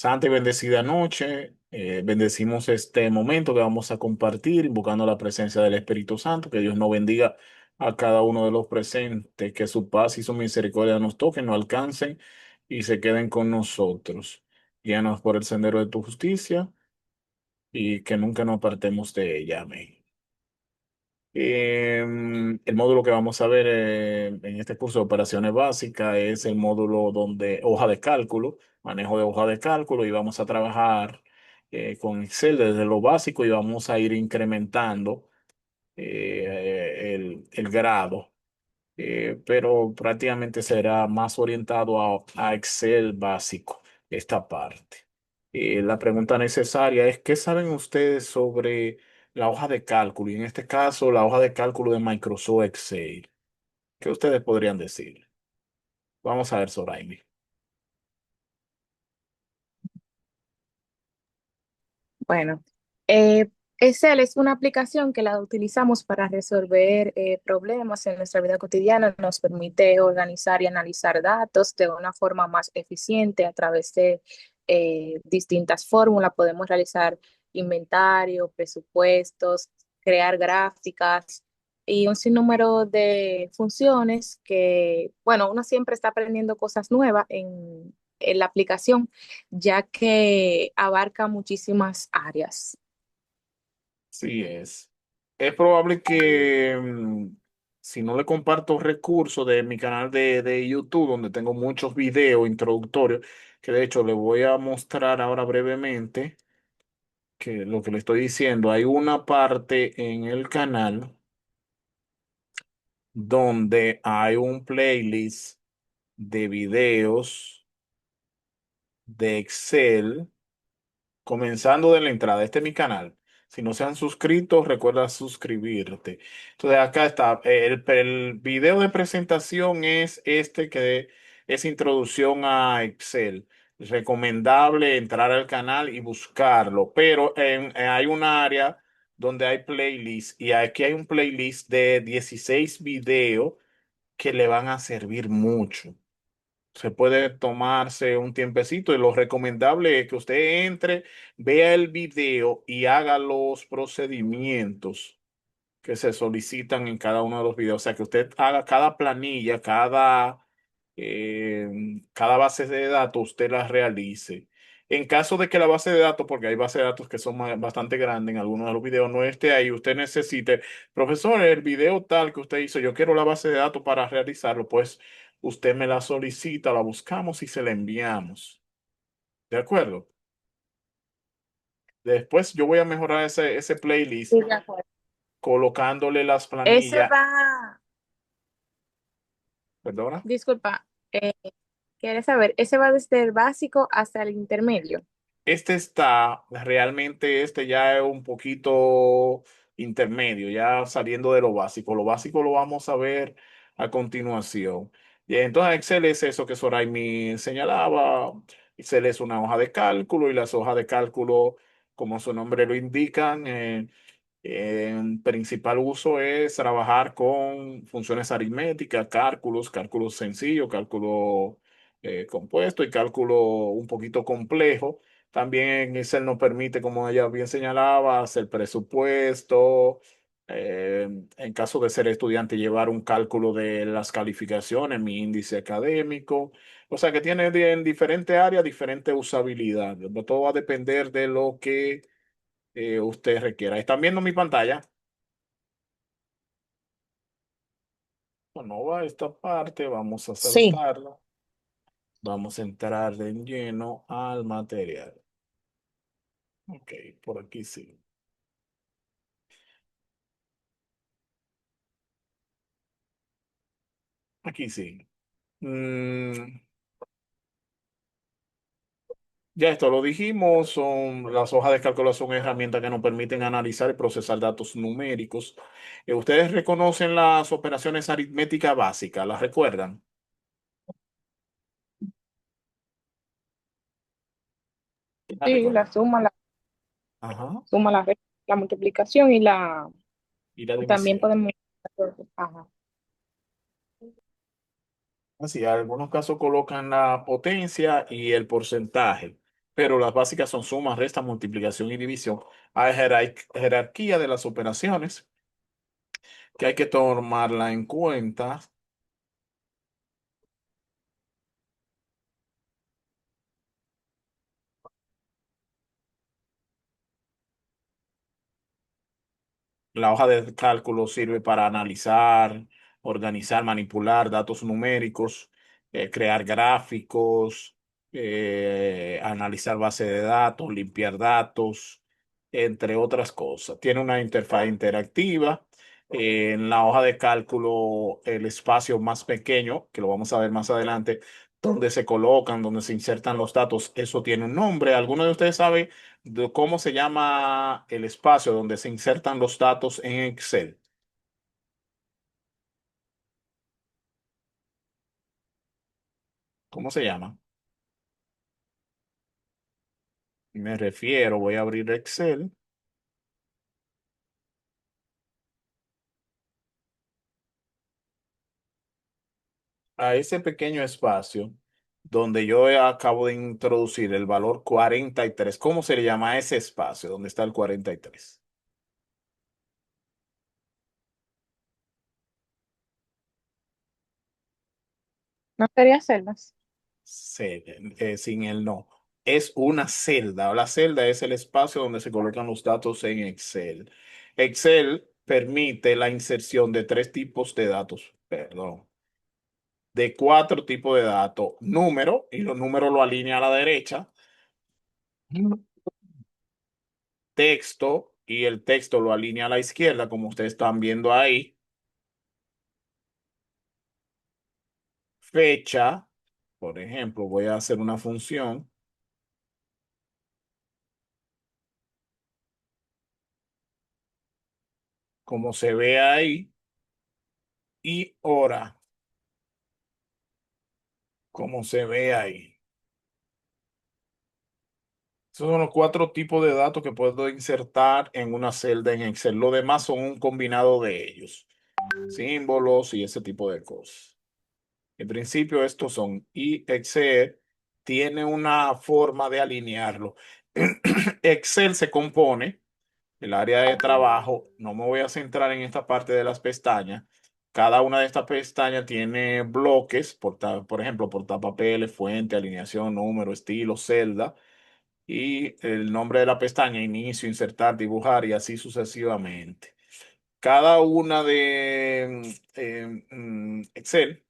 Santa y bendecida noche. Bendecimos este momento que vamos a compartir, invocando la presencia del Espíritu Santo. Que Dios nos bendiga a cada uno de los presentes, que su paz y su misericordia nos toquen, nos alcancen y se queden con nosotros. Guíanos por el sendero de tu justicia y que nunca nos apartemos de ella. Amén. El módulo que vamos a ver en este curso de operaciones básicas es el módulo donde hoja de cálculo, manejo de hoja de cálculo, y vamos a trabajar con Excel desde lo básico y vamos a ir incrementando el grado. Pero prácticamente será más orientado a Excel básico esta parte. La pregunta necesaria es, ¿qué saben ustedes sobre la hoja de cálculo? Y en este caso, la hoja de cálculo de Microsoft Excel. ¿Qué ustedes podrían decir? Vamos a ver, Soraimi. Bueno, Excel es una aplicación que la utilizamos para resolver problemas en nuestra vida cotidiana. Nos permite organizar y analizar datos de una forma más eficiente a través de distintas fórmulas. Podemos realizar inventario, presupuestos, crear gráficas y un sinnúmero de funciones que, bueno, uno siempre está aprendiendo cosas nuevas en la aplicación ya que abarca muchísimas áreas. Sí es. Es probable que si no le comparto recursos de mi canal de YouTube, donde tengo muchos videos introductorios, que de hecho le voy a mostrar ahora brevemente, que lo que le estoy diciendo, hay una parte en el canal donde hay un playlist de videos de Excel. Comenzando de la entrada, este es mi canal. Si no se han suscrito, recuerda suscribirte. Entonces acá está. El video de presentación es este que es introducción a Excel. Recomendable entrar al canal y buscarlo. Pero hay un área donde hay playlist y aquí hay un playlist de 16 videos que le van a servir mucho. Se puede tomarse un tiempecito y lo recomendable es que usted entre, vea el video y haga los procedimientos que se solicitan en cada uno de los videos. O sea, que usted haga cada planilla, cada base de datos, usted la realice. En caso de que la base de datos, porque hay bases de datos que son bastante grandes, en algunos de los videos no esté ahí, usted necesite, profesor, el video tal que usted hizo, yo quiero la base de datos para realizarlo, pues usted me la solicita, la buscamos y se la enviamos. ¿De acuerdo? Después yo voy a mejorar ese playlist Sí, de acuerdo. colocándole las Ese planillas. va, ¿Perdona? disculpa, ¿quieres saber? Ese va desde el básico hasta el intermedio. Este está, realmente este ya es un poquito intermedio, ya saliendo de lo básico. Lo básico lo vamos a ver a continuación. Y entonces Excel es eso que Soraimi señalaba. Excel es una hoja de cálculo y las hojas de cálculo, como su nombre lo indican, en principal uso es trabajar con funciones aritméticas, cálculos sencillos, cálculo compuesto y cálculo un poquito complejo. También Excel nos permite, como ella bien señalaba, hacer presupuesto. En caso de ser estudiante, llevar un cálculo de las calificaciones, mi índice académico. O sea que tiene en diferentes áreas diferente usabilidad. Todo va a depender de lo que usted requiera. ¿Están viendo mi pantalla? Bueno, va esta parte, vamos a Sí. saltarla. Vamos a entrar de lleno al material. Ok, por aquí sí. Aquí sí. Mm, ya esto lo dijimos, son las hojas de cálculo son herramientas que nos permiten analizar y procesar datos numéricos. ¿Ustedes reconocen las operaciones aritméticas básicas? ¿Las recuerdan? ¿Las Sí, recuerdan? la suma, Ajá. la multiplicación y Y la también división. podemos. Ajá. Así, en algunos casos colocan la potencia y el porcentaje, pero las básicas son suma, resta, multiplicación y división. Hay jerarquía de las operaciones que hay que tomarla en cuenta. La hoja de cálculo sirve para analizar, organizar, manipular datos numéricos, crear gráficos, analizar base de datos, limpiar datos, entre otras cosas. Tiene una interfaz interactiva. En la hoja de cálculo, el espacio más pequeño, que lo vamos a ver más adelante, donde se colocan, donde se insertan los datos, eso tiene un nombre. ¿Alguno de ustedes sabe de cómo se llama el espacio donde se insertan los datos en Excel? ¿Cómo se llama? Me refiero, voy a abrir Excel, a ese pequeño espacio donde yo acabo de introducir el valor 43. ¿Cómo se le llama a ese espacio donde está el 43? ¿No quería celdas? Sin el no. Es una celda. La celda es el espacio donde se colocan los datos en Excel. Excel permite la inserción de tres tipos de datos, perdón, de cuatro tipos de datos. Número, y los números lo alinea a la derecha. Texto, y el texto lo alinea a la izquierda, como ustedes están viendo ahí. Fecha, por ejemplo, voy a hacer una función, como se ve ahí, y hora, como se ve ahí. Esos son los cuatro tipos de datos que puedo insertar en una celda en Excel. Lo demás son un combinado de ellos, símbolos y ese tipo de cosas. En principio, estos son, y Excel tiene una forma de alinearlo. Excel se compone, el área de trabajo, no me voy a centrar en esta parte de las pestañas. Cada una de estas pestañas tiene bloques, por ejemplo, portapapeles, fuente, alineación, número, estilo, celda y el nombre de la pestaña, inicio, insertar, dibujar y así sucesivamente. Cada una de Excel,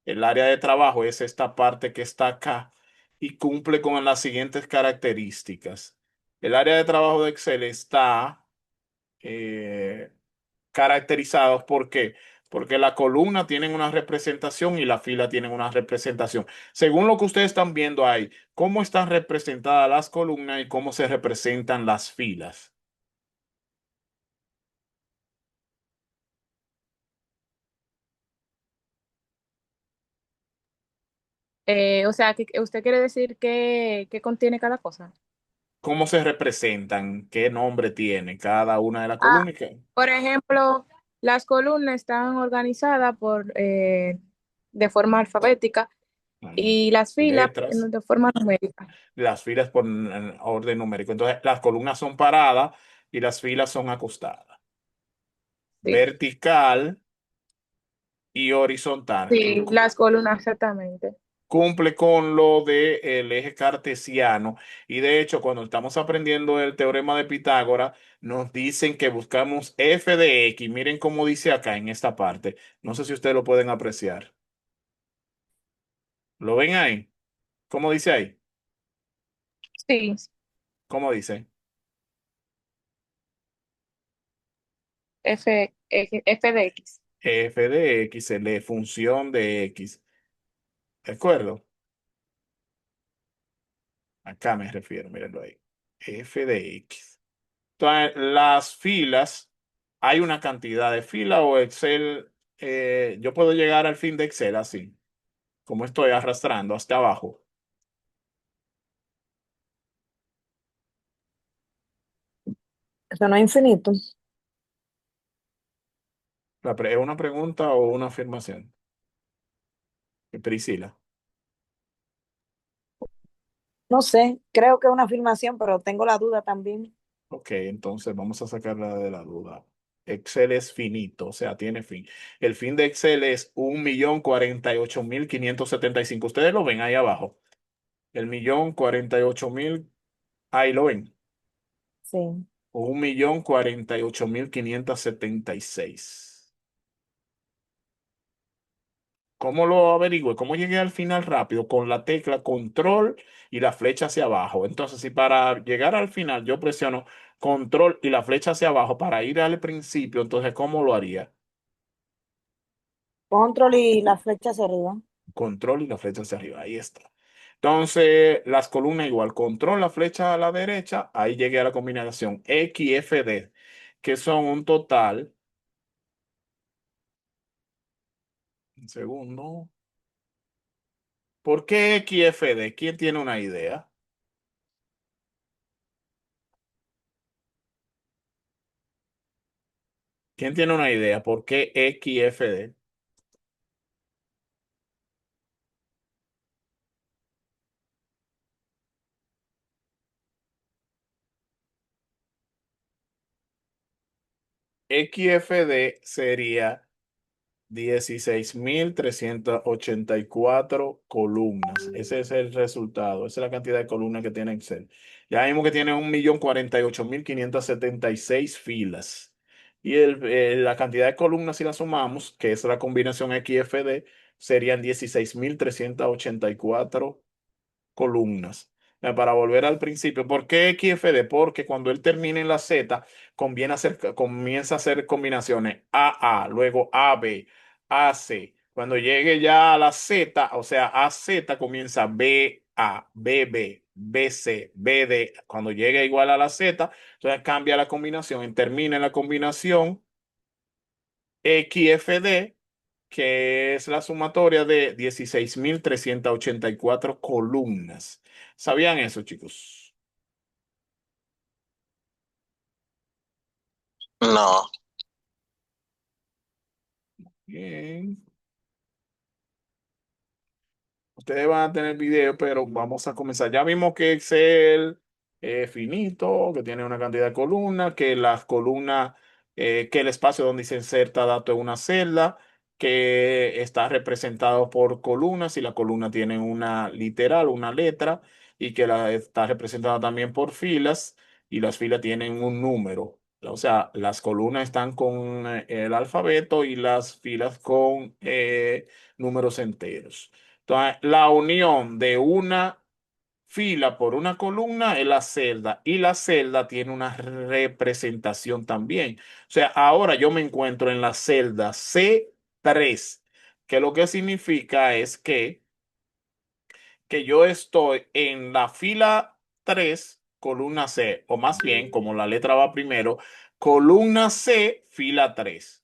el área de trabajo es esta parte que está acá y cumple con las siguientes características. El área de trabajo de Excel está eh, caracterizados. ¿Por qué? Porque la columna tienen una representación y la fila tienen una representación. Según lo que ustedes están viendo ahí, cómo están representadas las columnas y cómo se representan las filas. O sea, que usted quiere decir que contiene cada cosa. ¿Cómo se representan? ¿Qué nombre tiene cada una de las Ah, columnas? por ejemplo, las columnas están organizadas de forma alfabética y las filas Letras, de forma numérica. las filas por orden numérico. Entonces, las columnas son paradas y las filas son acostadas. Sí, Vertical y horizontal. sí, las columnas exactamente. Cumple con lo del eje cartesiano. Y de hecho, cuando estamos aprendiendo el teorema de Pitágoras, nos dicen que buscamos f de x. Miren cómo dice acá en esta parte. No sé si ustedes lo pueden apreciar. ¿Lo ven ahí? ¿Cómo dice ahí? Sí, ¿Cómo dice? F de X. F de x, se lee función de x. ¿De acuerdo? Acá me refiero, mírenlo ahí. F de x. Entonces, las filas, hay una cantidad de filas o Excel, yo puedo llegar al fin de Excel así, como estoy arrastrando hasta abajo. Eso no es infinito. ¿Es una pregunta o una afirmación? Priscila. No sé, creo que es una afirmación, pero tengo la duda también. Ok, entonces vamos a sacarla de la duda. Excel es finito, o sea, tiene fin. El fin de Excel es 1.048.575. Ustedes lo ven ahí abajo. El 1.048.000, ahí lo ven. Sí. O 1.048.576. ¿Cómo lo averigüe? ¿Cómo llegué al final rápido? Con la tecla control y la flecha hacia abajo. Entonces, si para llegar al final yo presiono control y la flecha hacia abajo para ir al principio, entonces, ¿cómo lo haría? Control y la flecha hacia arriba. Control y la flecha hacia arriba. Ahí está. Entonces, las columnas igual. Control, la flecha a la derecha. Ahí llegué a la combinación XFD, que son un total. Un segundo. ¿Por qué XFD? ¿Quién tiene una idea? ¿Quién tiene una idea? ¿Por qué XFD? XFD sería 16.384 columnas. Ese es el resultado. Esa es la cantidad de columnas que tiene Excel. Ya vimos que tiene 1.048.576 filas. Y la cantidad de columnas, si la sumamos, que es la combinación XFD, serían 16.384 columnas. Para volver al principio, ¿por qué XFD? Porque cuando él termine en la Z, comienza a hacer combinaciones AA, luego AB, AC. Cuando llegue ya a la Z, o sea, AZ comienza BA, BB, BC, BD. Cuando llegue igual a la Z, entonces cambia la combinación y termina en la combinación XFD, que es la sumatoria de 16.384 columnas. ¿Sabían eso, chicos? No. Bien. Ustedes van a tener video, pero vamos a comenzar. Ya vimos que Excel es finito, que tiene una cantidad de columnas, que las columnas, que el espacio donde se inserta dato es una celda, que está representado por columnas y la columna tiene una literal, una letra, y que está representada también por filas y las filas tienen un número. O sea, las columnas están con el alfabeto y las filas con números enteros. Entonces, la unión de una fila por una columna es la celda y la celda tiene una representación también. O sea, ahora yo me encuentro en la celda C3, que lo que significa es que yo estoy en la fila 3 columna C, o más bien, como la letra va primero, columna C, fila 3.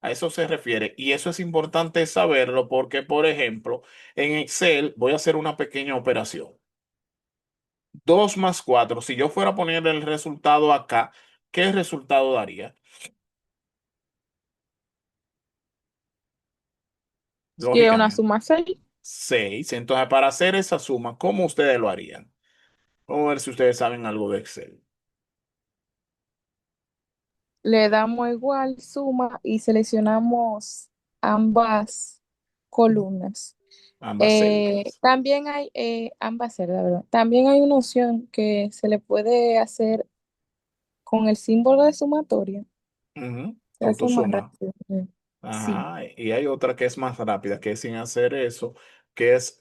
A eso se refiere. Y eso es importante saberlo porque, por ejemplo, en Excel voy a hacer una pequeña operación. 2 más 4. Si yo fuera a poner el resultado acá, ¿qué resultado daría? Si es una Lógicamente, suma 6, 6. Entonces, para hacer esa suma, ¿cómo ustedes lo harían? Vamos a ver si ustedes saben algo de Excel. le damos igual suma y seleccionamos ambas columnas. Ambas celdas. También hay ambas celdas, ¿verdad? También hay una opción que se le puede hacer con el símbolo de sumatoria. Ujú. Se hace más Autosuma. rápido. Sí. Ajá. Y hay otra que es más rápida, que es sin hacer eso, que es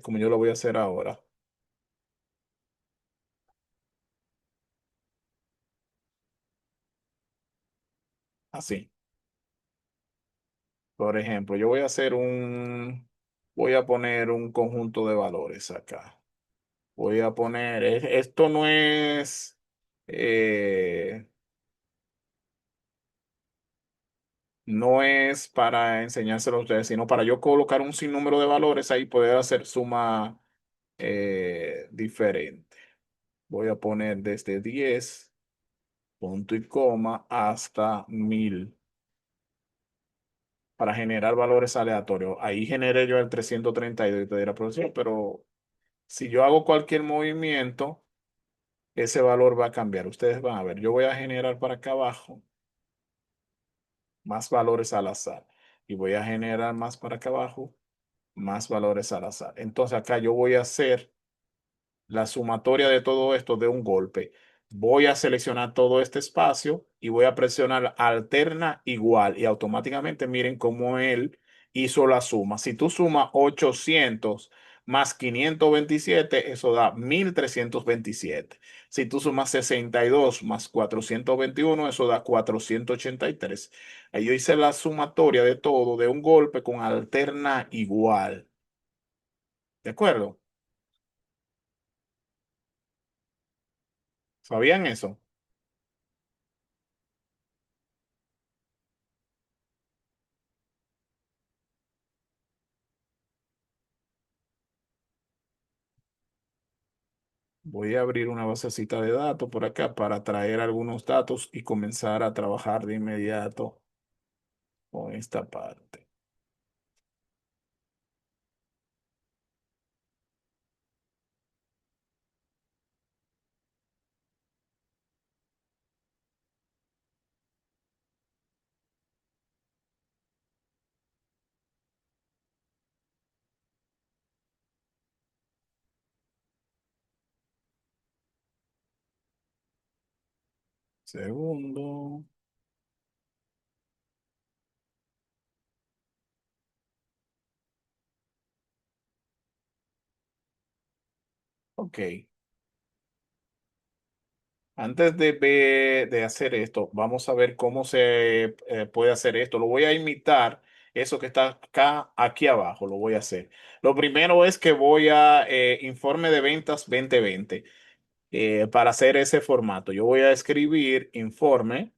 como yo lo voy a hacer ahora. Así. Por ejemplo, voy a poner un conjunto de valores acá. Voy a poner, esto eh, no es para enseñárselo a ustedes, sino para yo colocar un sinnúmero de valores ahí, poder hacer suma diferente. Voy a poner desde 10 punto y coma, hasta 1.000 para generar valores aleatorios. Ahí generé yo el 332 y te dirá, profesor, pero Si yo hago cualquier movimiento, ese valor va a cambiar. Ustedes van a ver, yo voy a generar para acá abajo más valores al azar y voy a generar más para acá abajo más valores al azar. Entonces acá yo voy a hacer la sumatoria de todo esto de un golpe. Voy a seleccionar todo este espacio y voy a presionar alterna igual y automáticamente miren cómo él hizo la suma. Si tú sumas 800 más 527, eso da 1327. Si tú sumas 62 más 421, eso da 483. Ahí yo hice la sumatoria de todo de un golpe con alterna igual. ¿De acuerdo? ¿Sabían eso? Voy a abrir una basecita de datos por acá para traer algunos datos y comenzar a trabajar de inmediato con esta parte. Segundo. Ok. Antes de hacer esto, vamos a ver cómo se puede hacer esto. Lo voy a imitar. Eso que está acá, aquí abajo, lo voy a hacer. Lo primero es que voy a informe de ventas 2020. Para hacer ese formato, yo voy a escribir informe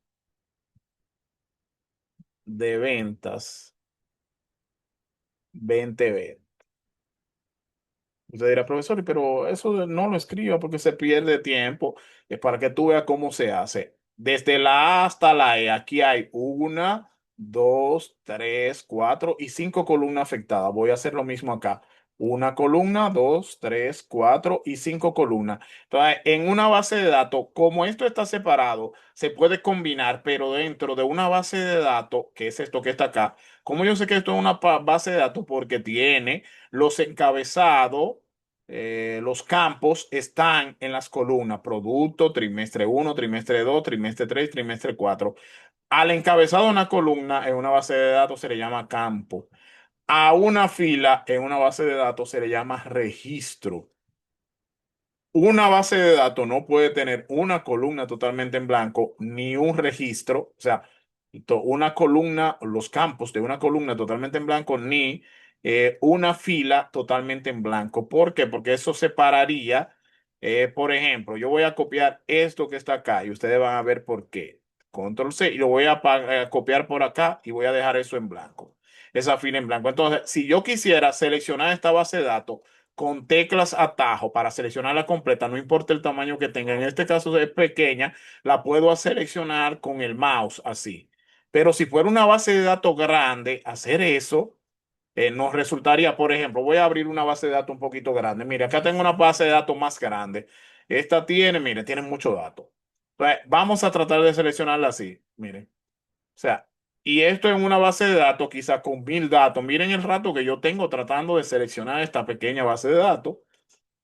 de ventas 2020. Usted dirá, profesor, pero eso no lo escriba porque se pierde tiempo. Es para que tú veas cómo se hace. Desde la A hasta la E, aquí hay una, dos, tres, cuatro y cinco columnas afectadas. Voy a hacer lo mismo acá. Una columna, dos, tres, cuatro y cinco columnas. Entonces, en una base de datos, como esto está separado, se puede combinar, pero dentro de una base de datos, que es esto que está acá, como yo sé que esto es una base de datos porque tiene los encabezados, los campos están en las columnas, producto, trimestre uno, trimestre 2, trimestre 3, trimestre 4. Al encabezado de una columna en una base de datos se le llama campo. A una fila en una base de datos se le llama registro. Una base de datos no puede tener una columna totalmente en blanco ni un registro, o sea, una columna, los campos de una columna totalmente en blanco, ni una fila totalmente en blanco. ¿Por qué? Porque eso separaría, por ejemplo, yo voy a copiar esto que está acá y ustedes van a ver por qué. Control C y lo voy a copiar por acá y voy a dejar eso en blanco, esa fila en blanco. Entonces, si yo quisiera seleccionar esta base de datos, con teclas atajo para seleccionarla completa, no importa el tamaño que tenga. En este caso es pequeña, la puedo seleccionar con el mouse así. Pero si fuera una base de datos grande, hacer eso nos resultaría, por ejemplo, voy a abrir una base de datos un poquito grande. Mire, acá tengo una base de datos más grande. Esta tiene, mire, tiene muchos datos. Entonces, vamos a tratar de seleccionarla así. Mire. O sea, y esto en una base de datos, quizá con 1000 datos. Miren el rato que yo tengo tratando de seleccionar esta pequeña base de datos.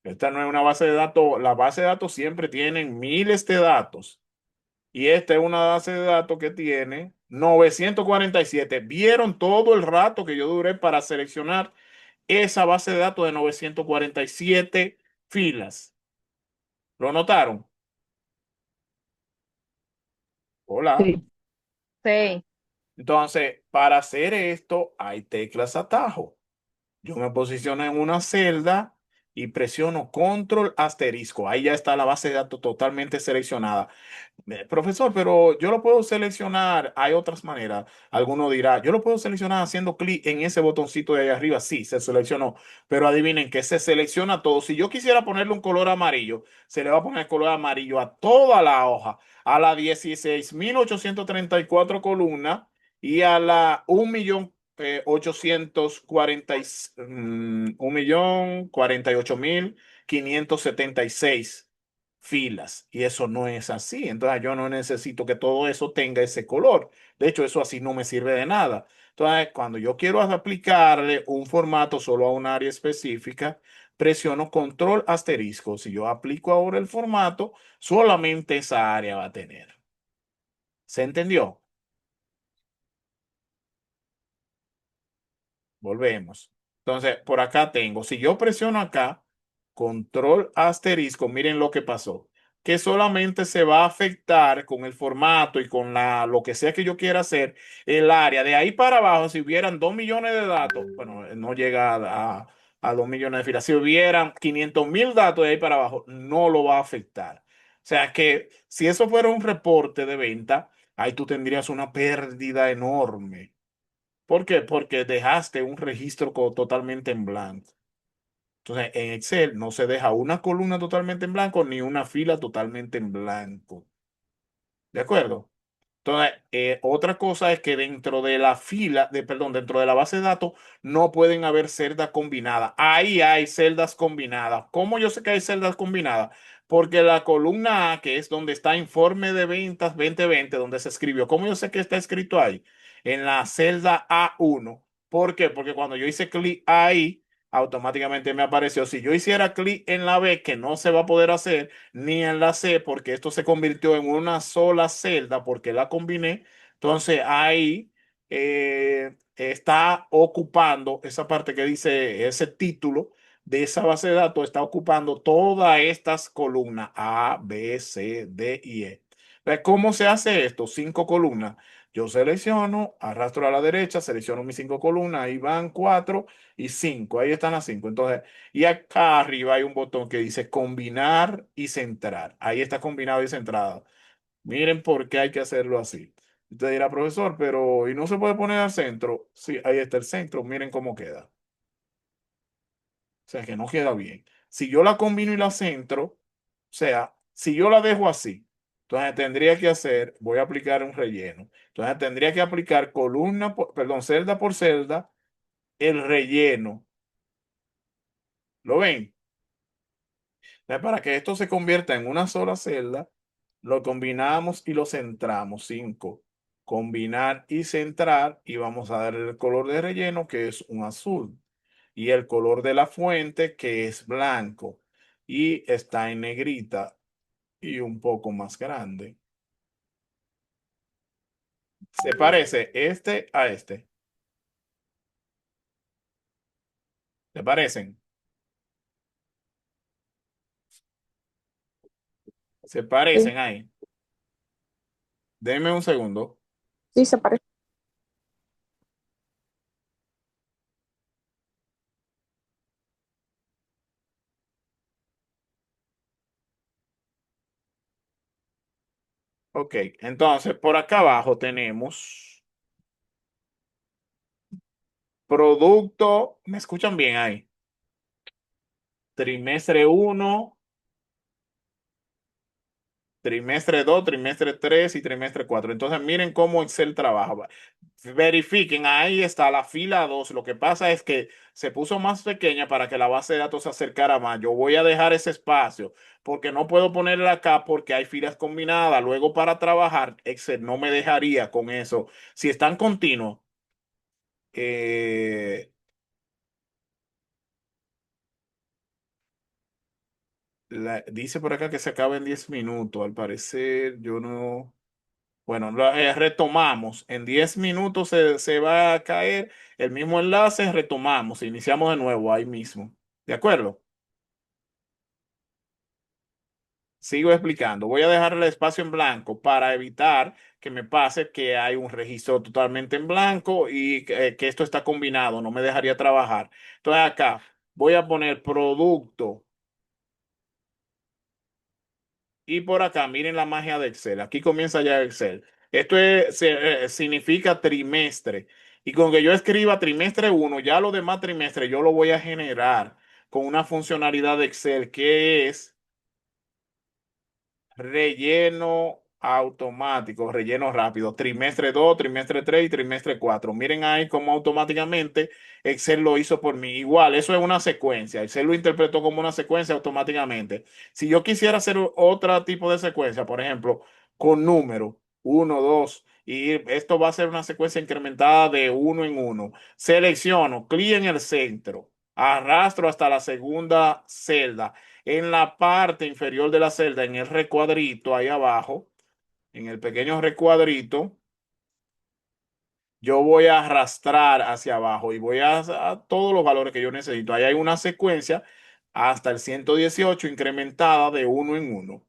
Esta no es una base de datos. La base de datos siempre tienen miles de datos. Y esta es una base de datos que tiene 947. ¿Vieron todo el rato que yo duré para seleccionar esa base de datos de 947 filas? ¿Lo notaron? Hola. Sí. Sí. Entonces, para hacer esto hay teclas atajo. Yo me posiciono en una celda y presiono control asterisco. Ahí ya está la base de datos totalmente seleccionada. Profesor, pero yo lo puedo seleccionar. Hay otras maneras. Alguno dirá, yo lo puedo seleccionar haciendo clic en ese botoncito de ahí arriba. Sí, se seleccionó. Pero adivinen que se selecciona todo. Si yo quisiera ponerle un color amarillo, se le va a poner color amarillo a toda la hoja, a la 16.834 columnas y a la 1.840.000, 1.048.000 576 filas y eso no es así. Entonces yo no necesito que todo eso tenga ese color. De hecho, eso así no me sirve de nada. Entonces, cuando yo quiero aplicarle un formato solo a un área específica, presiono control asterisco. Si yo aplico ahora el formato, solamente esa área va a tener. ¿Se entendió? Volvemos. Entonces, por acá tengo, si yo presiono acá, control asterisco, miren lo que pasó, que solamente se va a afectar con el formato y con lo que sea que yo quiera hacer, el área. De ahí para abajo, si hubieran 2 millones de datos, bueno, no llega a 2 millones de filas, si hubieran 500.000 datos de ahí para abajo, no lo va a afectar. O sea que si eso fuera un reporte de venta, ahí tú tendrías una pérdida enorme. ¿Por qué? Porque dejaste un registro totalmente en blanco. Entonces, en Excel no se deja una columna totalmente en blanco ni una fila totalmente en blanco. ¿De acuerdo? Entonces, otra cosa es que dentro de la fila, perdón, dentro de la base de datos no pueden haber celdas combinadas. Ahí hay celdas combinadas. ¿Cómo yo sé que hay celdas combinadas? Porque la columna A, que es donde está informe de ventas 2020, donde se escribió, ¿cómo yo sé que está escrito ahí? En la celda A1. ¿Por qué? Porque cuando yo hice clic ahí, automáticamente me apareció. Si yo hiciera clic en la B, que no se va a poder hacer, ni en la C, porque esto se convirtió en una sola celda, porque la combiné. Entonces ahí está ocupando esa parte que dice ese título de esa base de datos, está ocupando todas estas columnas A, B, C, D y E. Entonces, ¿cómo se hace esto? 5 columnas. Yo selecciono, arrastro a la derecha, selecciono mis 5 columnas, ahí van 4 y 5, ahí están las 5. Entonces, y acá arriba hay un botón que dice combinar y centrar. Ahí está combinado y centrado. Miren por qué hay que hacerlo así. Usted dirá, profesor, pero ¿y no se puede poner al centro? Sí, ahí está el centro. Miren cómo queda. O sea, que no queda bien. Si yo la combino y la centro, o sea, si yo la dejo así, entonces tendría que hacer, voy a aplicar un relleno. Entonces tendría que aplicar columna, perdón, celda por celda, el relleno. ¿Lo ven? Para que esto se convierta en una sola celda, lo combinamos y lo centramos. 5. Combinar y centrar y vamos a dar el color de relleno que es un azul y el color de la fuente que es blanco y está en negrita y un poco más grande. Se parece este a este. ¿Se parecen? Se Sí, parecen ahí. Denme un segundo. sí, se parece. Ok, entonces por acá abajo tenemos producto. ¿Me escuchan bien ahí? Trimestre uno, trimestre 2, trimestre 3 y trimestre 4. Entonces, miren cómo Excel trabaja. Verifiquen, ahí está la fila 2. Lo que pasa es que se puso más pequeña para que la base de datos se acercara más. Yo voy a dejar ese espacio porque no puedo ponerla acá porque hay filas combinadas. Luego, para trabajar, Excel no me dejaría con eso. Si están continuos, eh, dice por acá que se acaba en 10 minutos. Al parecer, yo no. Bueno, retomamos. En 10 minutos se va a caer el mismo enlace, retomamos, iniciamos de nuevo ahí mismo. ¿De acuerdo? Sigo explicando. Voy a dejar el espacio en blanco para evitar que me pase que hay un registro totalmente en blanco y que esto está combinado, no me dejaría trabajar. Entonces acá voy a poner producto. Y por acá, miren la magia de Excel. Aquí comienza ya Excel. Significa trimestre. Y con que yo escriba trimestre 1, ya los demás trimestres yo lo voy a generar con una funcionalidad de Excel que es relleno automático, relleno rápido, trimestre 2, trimestre 3 y trimestre 4. Miren ahí cómo automáticamente Excel lo hizo por mí. Igual, eso es una secuencia. Excel lo interpretó como una secuencia automáticamente. Si yo quisiera hacer otro tipo de secuencia, por ejemplo, con número uno, 2, y esto va a ser una secuencia incrementada de uno en uno. Selecciono, clic en el centro, arrastro hasta la segunda celda. En la parte inferior de la celda, en el recuadrito ahí abajo, en el pequeño recuadrito, yo voy a arrastrar hacia abajo y voy a todos los valores que yo necesito. Ahí hay una secuencia hasta el 118 incrementada de uno en uno.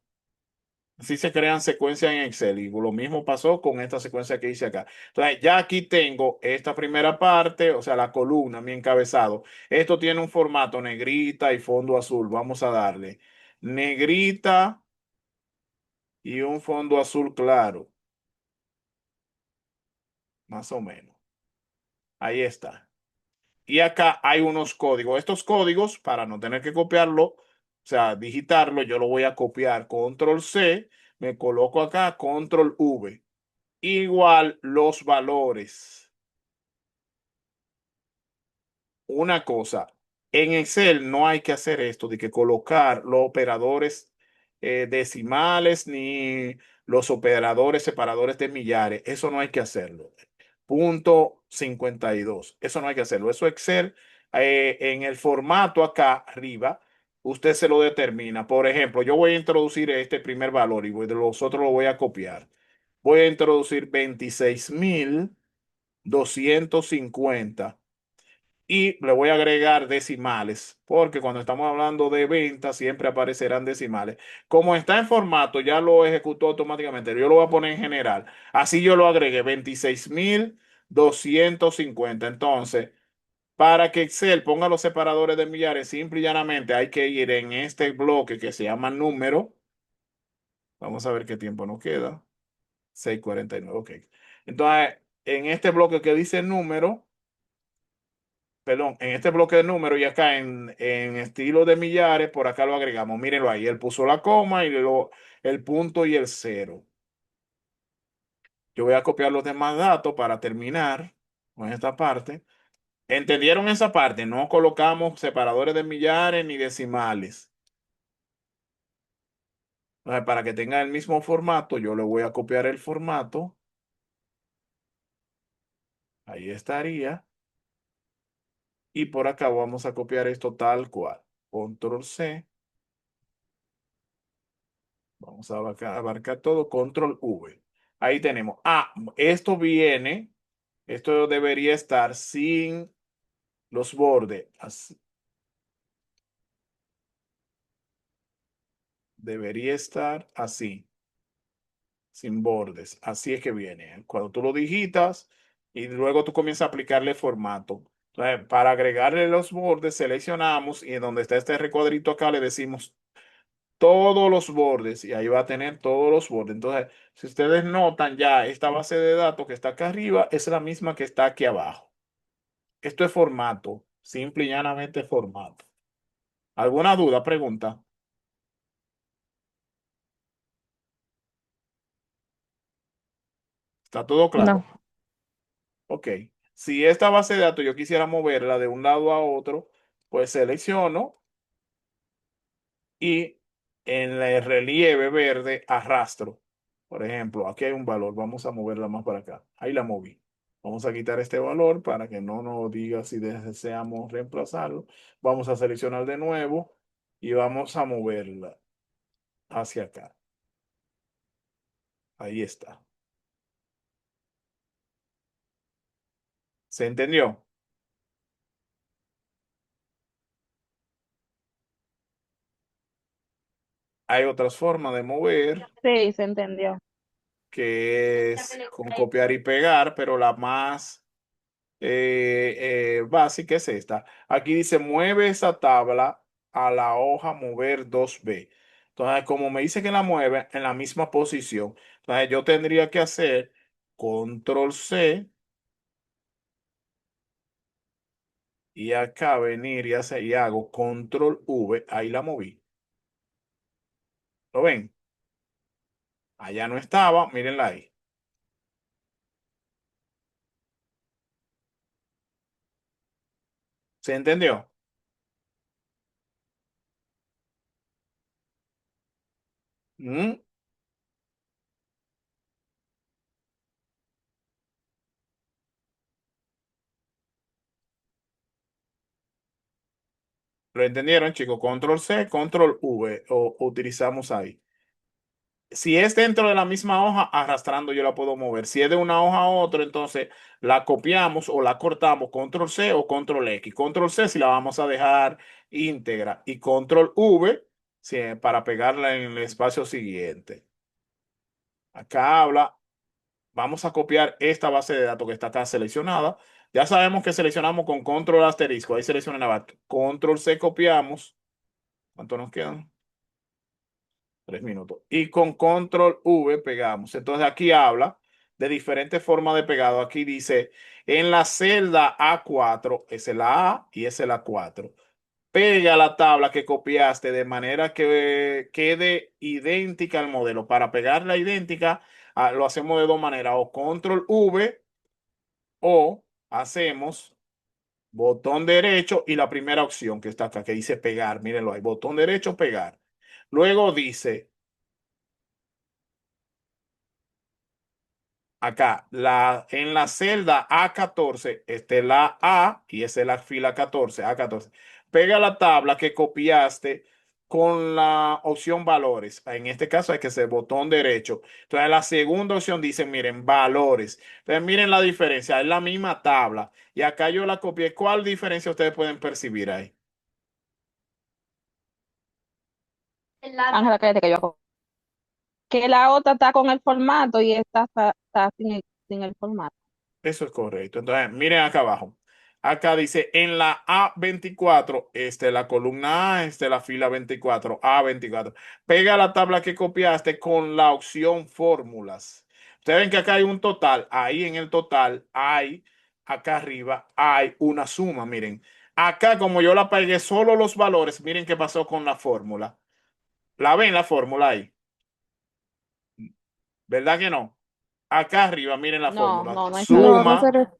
Así se crean secuencias en Excel y lo mismo pasó con esta secuencia que hice acá. Entonces, ya aquí tengo esta primera parte, o sea, la columna, mi encabezado. Esto tiene un formato negrita y fondo azul. Vamos a darle negrita y un fondo azul claro, más o menos. Ahí está. Y acá hay unos códigos. Estos códigos, para no tener que copiarlo, o sea, digitarlo, yo lo voy a copiar. Control C, me coloco acá, Control V. Igual los valores. Una cosa, en Excel no hay que hacer esto de que colocar los operadores decimales ni los operadores separadores de millares. Eso no hay que hacerlo. Punto 52. Eso no hay que hacerlo. Eso Excel en el formato acá arriba, usted se lo determina. Por ejemplo, yo voy a introducir este primer valor y de los otros lo voy a copiar. Voy a introducir 26.250 y le voy a agregar decimales, porque cuando estamos hablando de ventas siempre aparecerán decimales. Como está en formato, ya lo ejecutó automáticamente. Yo lo voy a poner en general. Así yo lo agregué 26.250. Entonces, para que Excel ponga los separadores de millares, simple y llanamente hay que ir en este bloque que se llama número. Vamos a ver qué tiempo nos queda. 6:49. Ok. Entonces, en este bloque que dice número, perdón, en este bloque de números y acá en estilo de millares, por acá lo agregamos. Mírenlo ahí, él puso la coma y el punto y el cero. Yo voy a copiar los demás datos para terminar con esta parte. ¿Entendieron esa parte? No colocamos separadores de millares ni decimales. Entonces, para que tenga el mismo formato, yo le voy a copiar el formato. Ahí estaría. Y por acá vamos a copiar esto tal cual. Control C. Vamos a abarcar todo, control V. Ahí tenemos. Ah, esto debería estar sin los bordes. Debería estar así, sin bordes. Así es que viene. Cuando tú lo digitas y luego tú comienzas a aplicarle formato. Entonces, para agregarle los bordes, seleccionamos y en donde está este recuadrito acá le decimos todos los bordes y ahí va a tener todos los bordes. Entonces, si ustedes notan ya esta base de datos que está acá arriba es la misma que está aquí abajo. Esto es formato, simple y llanamente formato. ¿Alguna duda, pregunta? ¿Está todo No, claro? Ok. Si esta base de datos yo quisiera moverla de un lado a otro, pues selecciono y en el relieve verde arrastro. Por ejemplo, aquí hay un valor, vamos a moverla más para acá. Ahí la moví. Vamos a quitar este valor para que no nos diga si deseamos reemplazarlo. Vamos a seleccionar de nuevo y vamos a moverla hacia acá. Ahí está. ¿Se entendió? Hay otras formas de mover sí, se entendió. que es con copiar y pegar, pero la más básica es esta. Aquí dice, mueve esa tabla a la hoja mover 2B. Entonces, como me dice que la mueve en la misma posición, entonces yo tendría que hacer control C y acá venir y hago control V, ahí la moví. ¿Lo ven? Allá no estaba, mírenla ahí. ¿Se entendió? ¿Mm? ¿Lo entendieron, chicos? Control C, control V, o utilizamos ahí. Si es dentro de la misma hoja, arrastrando yo la puedo mover. Si es de una hoja a otra, entonces la copiamos o la cortamos, control C o control X. Control C si la vamos a dejar íntegra y control V para pegarla en el espacio siguiente. Acá habla, vamos a copiar esta base de datos que está acá seleccionada. Ya sabemos que seleccionamos con control asterisco. Ahí seleccionaba control C, copiamos. ¿Cuánto nos quedan? 3 minutos. Y con control V pegamos. Entonces aquí habla de diferentes formas de pegado. Aquí dice, en la celda A4, esa es la A y esa es la 4. Pega la tabla que copiaste de manera que quede idéntica al modelo. Para pegarla idéntica, lo hacemos de dos maneras. O control V o hacemos botón derecho y la primera opción que está acá, que dice pegar. Mírenlo ahí. Botón derecho, pegar. Luego dice acá, en la celda A14, este es la A y esa es la fila 14, A14. Pega la tabla que copiaste con la opción valores. En este caso hay que ser botón derecho. Entonces, la segunda opción dice, miren, valores. Entonces, miren la diferencia, es la misma tabla. Y acá yo la copié. ¿Cuál diferencia ustedes pueden percibir ahí? Ángela, cállate que yo que la otra está con el formato y esta está sin el formato. Eso es correcto. Entonces, miren acá abajo. Acá dice en la A24, esta es la columna A, esta es la fila 24, A24. Pega la tabla que copiaste con la opción fórmulas. Ustedes ven que acá hay un total. Ahí en el total hay, acá arriba, hay una suma. Miren, acá como yo la pegué solo los valores, miren qué pasó con la fórmula. ¿La ven la fórmula ahí? ¿Verdad que no? Acá arriba, miren la No, fórmula. no, no hay No, salida. Suma.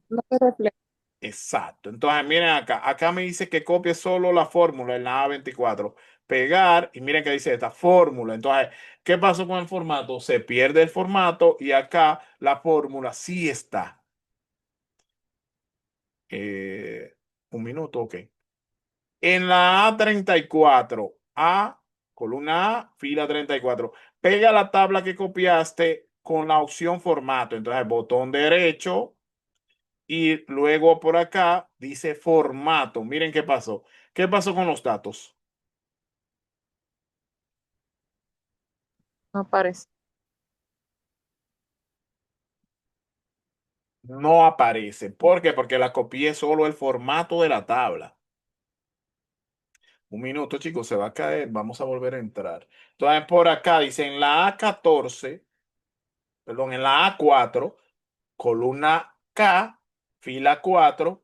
no se refleja. Exacto. Entonces, miren acá. Acá me dice que copie solo la fórmula en la A24. Pegar, y miren que dice esta fórmula. Entonces, ¿qué pasó con el formato? Se pierde el formato y acá la fórmula sí está. Eh, un minuto, ok. En la A34, columna A, fila 34. Pega la tabla que copiaste con la opción formato. Entonces, botón derecho. Y luego por acá dice formato. Miren qué pasó. ¿Qué pasó con los datos? No aparece. No aparece. ¿Por qué? Porque la copié solo el formato de la tabla. Un minuto, chicos, se va a caer. Vamos a volver a entrar. Entonces, por acá dice en la A14, perdón, en la A4, columna K, fila 4,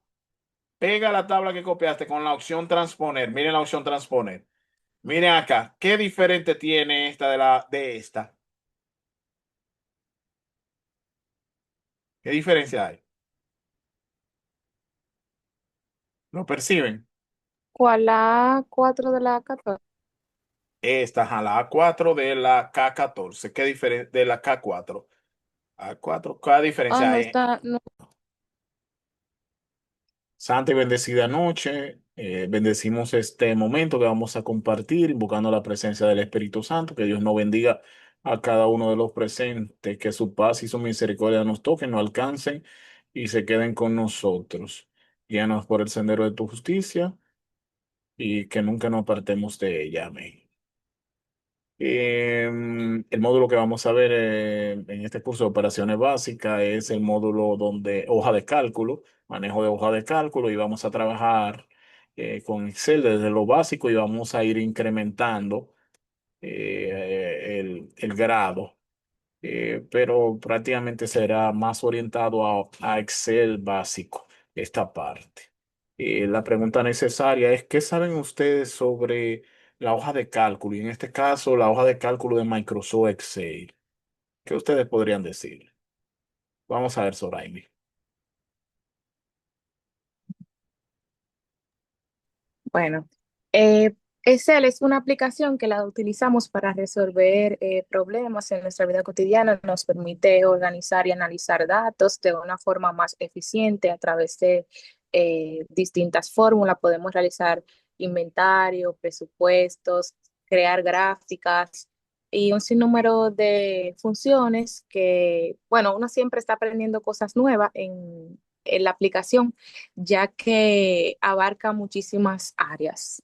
pega la tabla que copiaste con la opción transponer. Miren la opción transponer. Miren acá, ¿qué diferente tiene esta de esta? ¿Qué diferencia hay? ¿Lo perciben? ¿Cuál? La 4 de la 14. Esta es a la A4 de la K14. ¿Qué diferencia de la K4? A4, ¿qué Ah, diferencia no hay? está, no. Santa y bendecida noche. Bendecimos este momento que vamos a compartir, invocando la presencia del Espíritu Santo. Que Dios nos bendiga a cada uno de los presentes. Que su paz y su misericordia nos toquen, nos alcancen y se queden con nosotros. Guíanos por el sendero de tu justicia y que nunca nos apartemos de ella. Amén. El módulo que vamos a ver en este curso de operaciones básicas es el módulo donde hoja de cálculo, manejo de hoja de cálculo y vamos a trabajar con Excel desde lo básico y vamos a ir incrementando el grado, pero prácticamente será más orientado a Excel básico esta parte. La pregunta necesaria es, ¿qué saben ustedes sobre la hoja de cálculo? Y en este caso, la hoja de cálculo de Microsoft Excel. ¿Qué ustedes podrían decir? Vamos a ver, Soraimi. Bueno, Excel es una aplicación que la utilizamos para resolver problemas en nuestra vida cotidiana. Nos permite organizar y analizar datos de una forma más eficiente a través de distintas fórmulas. Podemos realizar inventario, presupuestos, crear gráficas y un sinnúmero de funciones que, bueno, uno siempre está aprendiendo cosas nuevas en la aplicación ya que abarca muchísimas áreas.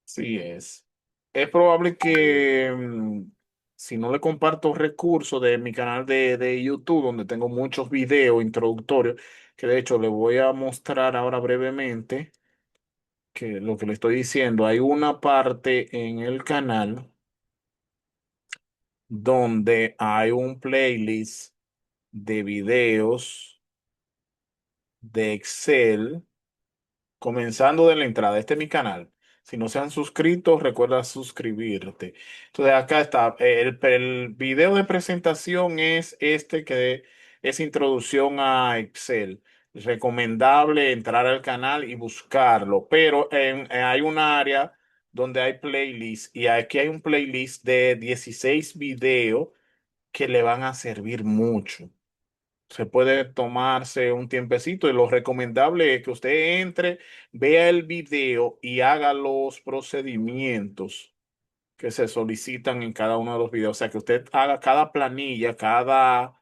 Sí es. Es probable que si no le comparto recursos de mi canal de YouTube, donde tengo muchos videos introductorios, que de hecho le voy a mostrar ahora brevemente, que lo que le estoy diciendo, hay una parte en el canal donde hay un playlist de videos de Excel. Comenzando de la entrada, este es mi canal. Si no se han suscrito, recuerda suscribirte. Entonces acá está, el video de presentación es este que es introducción a Excel. Recomendable entrar al canal y buscarlo, pero hay un área donde hay playlists y aquí hay un playlist de 16 videos que le van a servir mucho. Se puede tomarse un tiempecito y lo recomendable es que usted entre, vea el video y haga los procedimientos que se solicitan en cada uno de los videos. O sea, que usted haga cada planilla, cada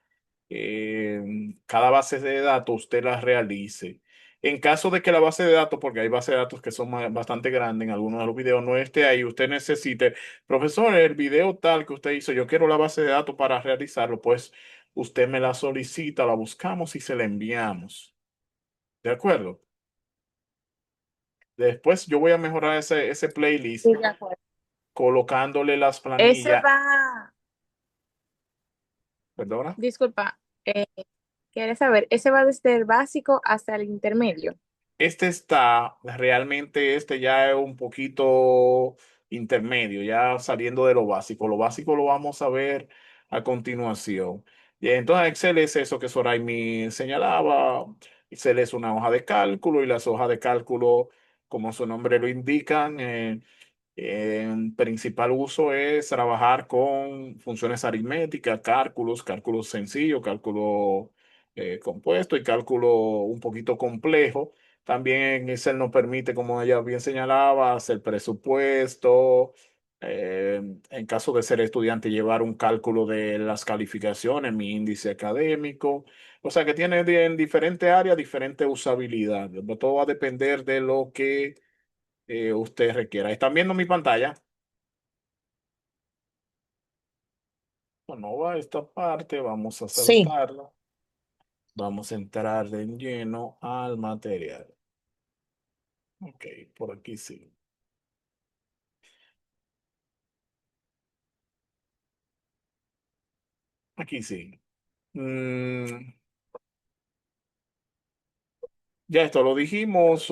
base de datos, usted la realice. En caso de que la base de datos, porque hay bases de datos que son bastante grandes, en algunos de los videos no esté ahí, usted necesite, profesor, el video tal que usted hizo, yo quiero la base de datos para realizarlo, pues usted me la solicita, la buscamos y se la enviamos. ¿De acuerdo? Después yo voy a mejorar ese Sí, playlist de acuerdo. colocándole las Ese planillas. va, ¿Perdona? disculpa, ¿quieres saber? Ese va desde el básico hasta el intermedio. Este ya es un poquito intermedio, ya saliendo de lo básico. Lo básico lo vamos a ver a continuación. Y entonces Excel es eso que Soraimi señalaba. Excel es una hoja de cálculo y las hojas de cálculo, como su nombre lo indican, en principal uso es trabajar con funciones aritméticas, cálculos sencillos, cálculo compuesto y cálculo un poquito complejo. También Excel nos permite, como ella bien señalaba, hacer presupuesto. En caso de ser estudiante, llevar un cálculo de las calificaciones, mi índice académico. O sea que tiene en diferentes áreas diferente usabilidad. Todo va a depender de lo que usted requiera. ¿Están viendo mi pantalla? Bueno, va a esta parte, vamos a Sí, saltarla. Vamos a entrar de lleno al material. Ok, por aquí sí. Aquí sí. Mm, ya esto lo dijimos,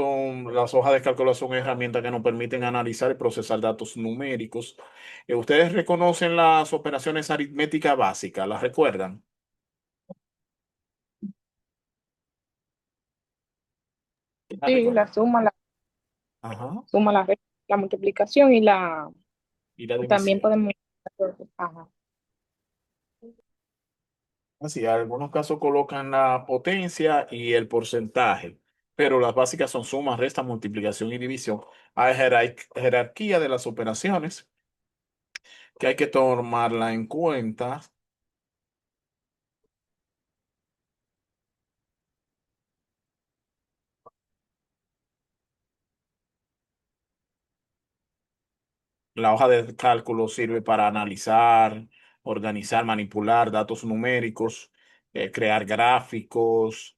las hojas de cálculo son herramientas que nos permiten analizar y procesar datos numéricos. ¿Ustedes reconocen las operaciones aritméticas básicas? ¿Las recuerdan? ¿Las Sí, recuerdan? la suma, Ajá. la multiplicación Y la también división. podemos. Ajá. Así, en algunos casos colocan la potencia y el porcentaje, pero las básicas son suma, resta, multiplicación y división. Hay jerarquía de las operaciones que hay que tomarla en cuenta. La hoja de cálculo sirve para analizar, organizar, manipular datos numéricos, crear gráficos,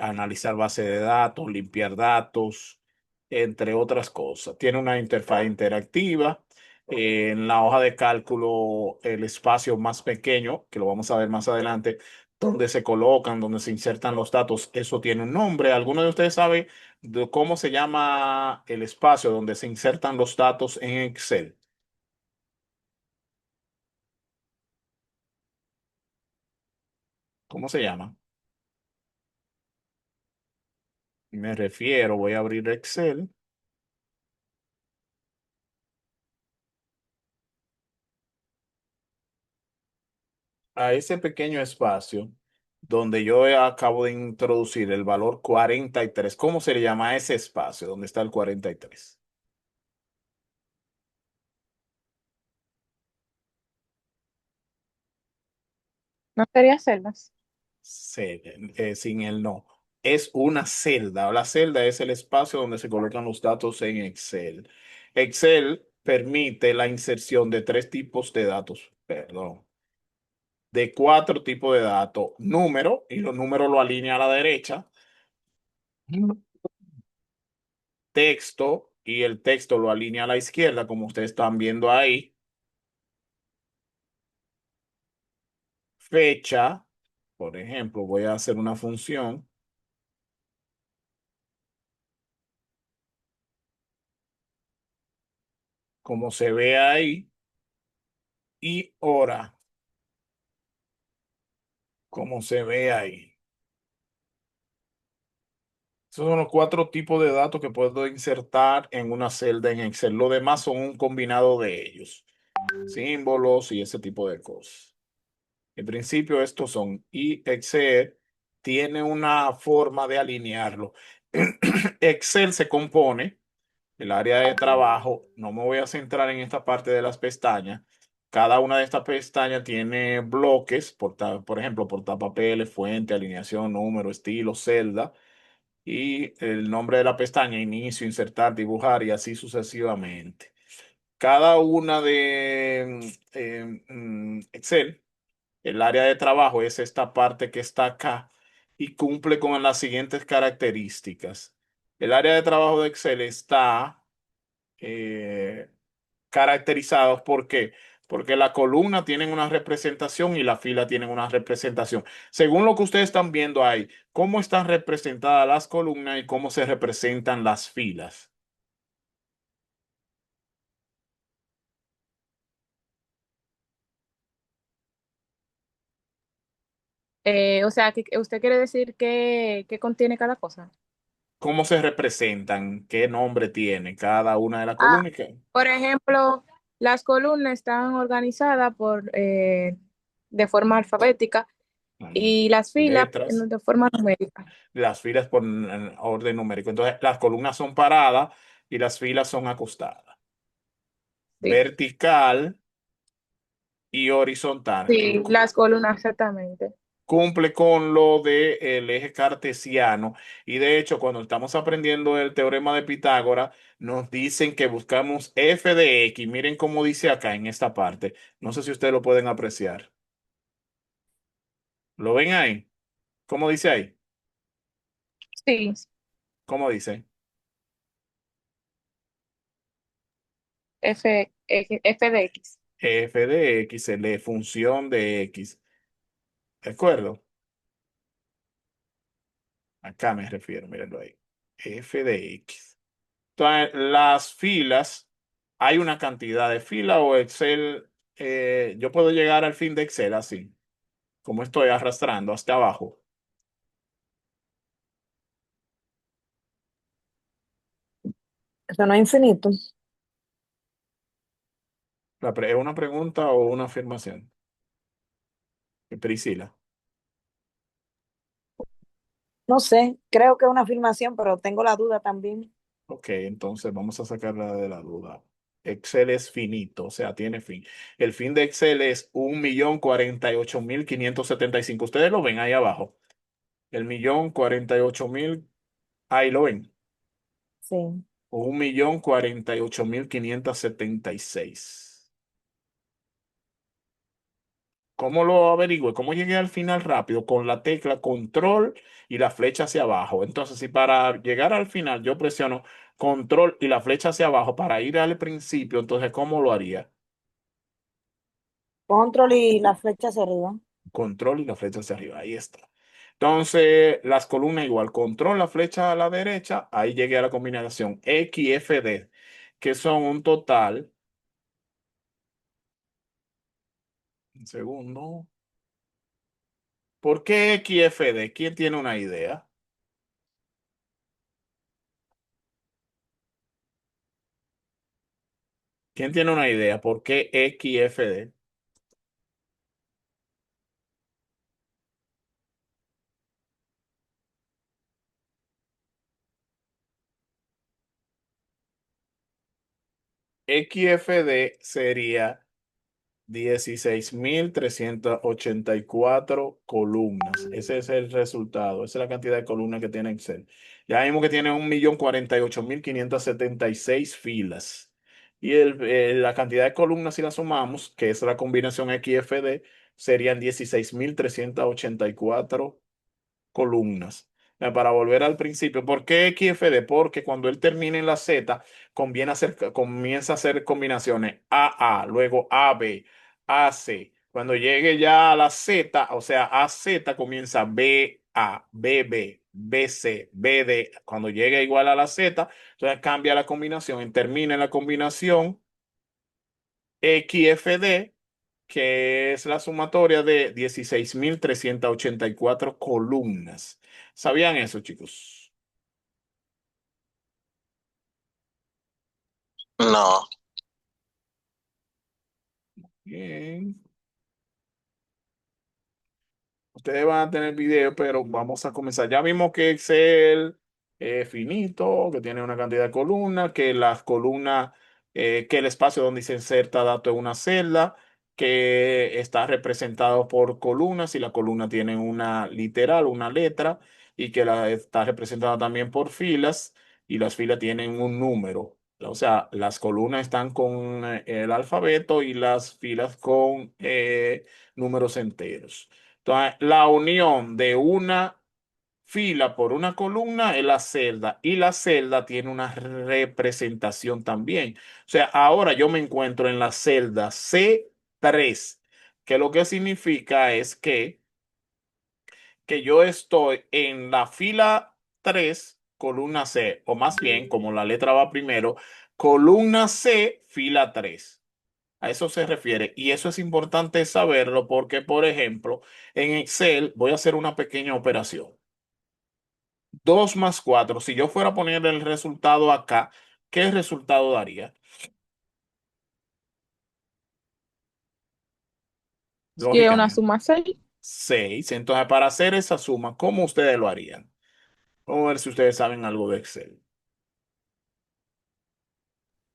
analizar base de datos, limpiar datos, entre otras cosas. Tiene una interfaz interactiva. En la hoja de cálculo, el espacio más pequeño, que lo vamos a ver más adelante, donde se colocan, donde se insertan los datos, eso tiene un nombre. ¿Alguno de ustedes sabe de cómo se llama el espacio donde se insertan los datos en Excel? ¿Cómo se llama? Me refiero, voy a abrir Excel. A ese pequeño espacio donde yo acabo de introducir el valor 43. ¿Cómo se le llama a ese espacio donde está el 43? ¿No sería celdas? Sin el no. Es una celda. La celda es el espacio donde se colocan los datos en Excel. Excel permite la inserción de tres tipos de datos, perdón, de cuatro tipos de datos. Número, y los números lo alinea a la derecha. Texto, y el texto lo alinea a la izquierda, como ustedes están viendo ahí. Fecha, por ejemplo, voy a hacer una función, como se ve ahí, y hora, como se ve ahí. Esos son los cuatro tipos de datos que puedo insertar en una celda en Excel. Lo demás son un combinado de ellos, símbolos y ese tipo de cosas. En principio, estos son, y Excel tiene una forma de alinearlo. Excel se compone, el área de trabajo, no me voy a centrar en esta parte de las pestañas. Cada una de estas pestañas tiene bloques, por ejemplo, portapapeles, fuente, alineación, número, estilo, celda, y el nombre de la pestaña, inicio, insertar, dibujar y así sucesivamente. Cada una de Excel, el área de trabajo es esta parte que está acá y cumple con las siguientes características. El área de trabajo de Excel está eh, caracterizado, ¿por qué? Porque la columna tiene una representación y la fila tienen una representación. Según lo que ustedes están viendo ahí, ¿cómo están representadas las columnas y cómo se representan las filas? O sea, que usted quiere decir qué contiene cada cosa. ¿Cómo se representan? ¿Qué nombre tiene cada una de las Ah, columnas? por ejemplo, las columnas están organizadas de forma alfabética Bueno, y las filas letras, de forma numérica. las filas por orden numérico. Entonces, las columnas son paradas y las filas son acostadas. Sí, Vertical y horizontal. sí, las columnas, exactamente. Cumple con lo del eje cartesiano. Y de hecho, cuando estamos aprendiendo el teorema de Pitágoras, nos dicen que buscamos f de x. Miren cómo dice acá en esta parte. No sé si ustedes lo pueden apreciar. ¿Lo ven ahí? ¿Cómo dice ahí? Sí, ¿Cómo dice? F de X. F de x se lee función de x. ¿De acuerdo? Acá me refiero, mírenlo ahí. F de x. Entonces, las filas, hay una cantidad de filas o Excel, yo puedo llegar al fin de Excel así, como estoy arrastrando hasta abajo. Eso no es infinito. ¿Es una pregunta o una afirmación? Priscila. No sé, creo que es una afirmación, pero tengo la duda también. Ok, entonces vamos a sacarla de la duda. Excel es finito, o sea, tiene fin. El fin de Excel es 1.048.575. Ustedes lo ven ahí abajo. El 1.048.000, ahí lo ven. Sí. 1.048.576. ¿Cómo lo averigüe? ¿Cómo llegué al final rápido? Con la tecla control y la flecha hacia abajo. Entonces, si para llegar al final yo presiono control y la flecha hacia abajo para ir al principio, entonces, ¿cómo lo haría? Control y la flecha hacia arriba. Control y la flecha hacia arriba. Ahí está. Entonces, las columnas igual. Control, la flecha a la derecha. Ahí llegué a la combinación XFD, que son un total. Un segundo. ¿Por qué XFD? ¿Quién tiene una idea? ¿Quién tiene una idea? ¿Por qué XFD? XFD sería 16.384 columnas. Ese es el resultado. Esa es la cantidad de columnas que tiene Excel. Ya vimos que tiene 1.048.576 filas. Y la cantidad de columnas, si la sumamos, que es la combinación XFD, serían 16.384 columnas. Para volver al principio, ¿por qué XFD? Porque cuando él termine en la Z, comienza a hacer combinaciones AA, luego AB, AC. Cuando llegue ya a la Z, o sea, AZ comienza BA, BB, BC, BD. Cuando llegue igual a la Z, entonces cambia la combinación y termina en la combinación XFD, que es la sumatoria de 16.384 columnas. ¿Sabían eso, chicos? No. Bien. Ustedes van a tener video, pero vamos a comenzar. Ya vimos que Excel es finito, que tiene una cantidad de columnas, que las columnas, que el espacio donde se inserta dato es una celda, que está representado por columnas y la columna tiene una literal, una letra, y que está representada también por filas y las filas tienen un número. O sea, las columnas están con el alfabeto y las filas con números enteros. Entonces, la unión de una fila por una columna es la celda y la celda tiene una representación también. O sea, ahora yo me encuentro en la celda C3, que lo que significa es que yo estoy en la fila 3 columna C, o más bien, como la letra va primero, columna C, fila 3. A eso se refiere. Y eso es importante saberlo porque, por ejemplo, en Excel voy a hacer una pequeña operación. 2 más 4. Si yo fuera a poner el resultado acá, ¿qué resultado daría? Si es una Lógicamente, suma 6, 6. Entonces, para hacer esa suma, ¿cómo ustedes lo harían? Vamos a ver si ustedes saben algo de Excel.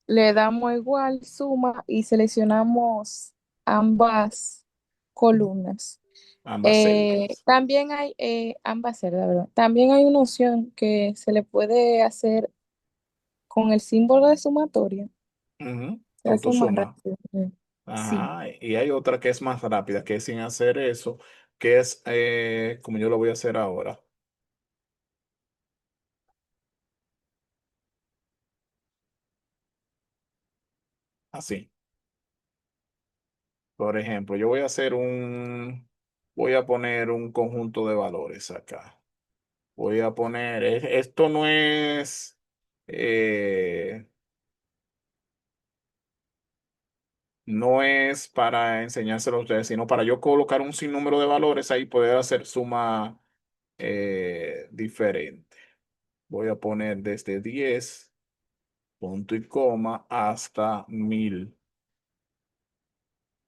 Le damos igual suma y seleccionamos ambas columnas. Ambas celdas. También hay ambas celdas, ¿verdad? También hay una opción que se le puede hacer con el símbolo de sumatoria. Ujú. Se hace más Autosuma. rápido. Sí. Ajá. Y hay otra que es más rápida, que es sin hacer eso, que es como yo lo voy a hacer ahora. Así. Por ejemplo, voy a poner un conjunto de valores acá. Voy a poner, esto eh, no es para enseñárselo a ustedes, sino para yo colocar un sinnúmero de valores ahí, poder hacer suma diferente. Voy a poner desde 10 punto y coma, hasta 1.000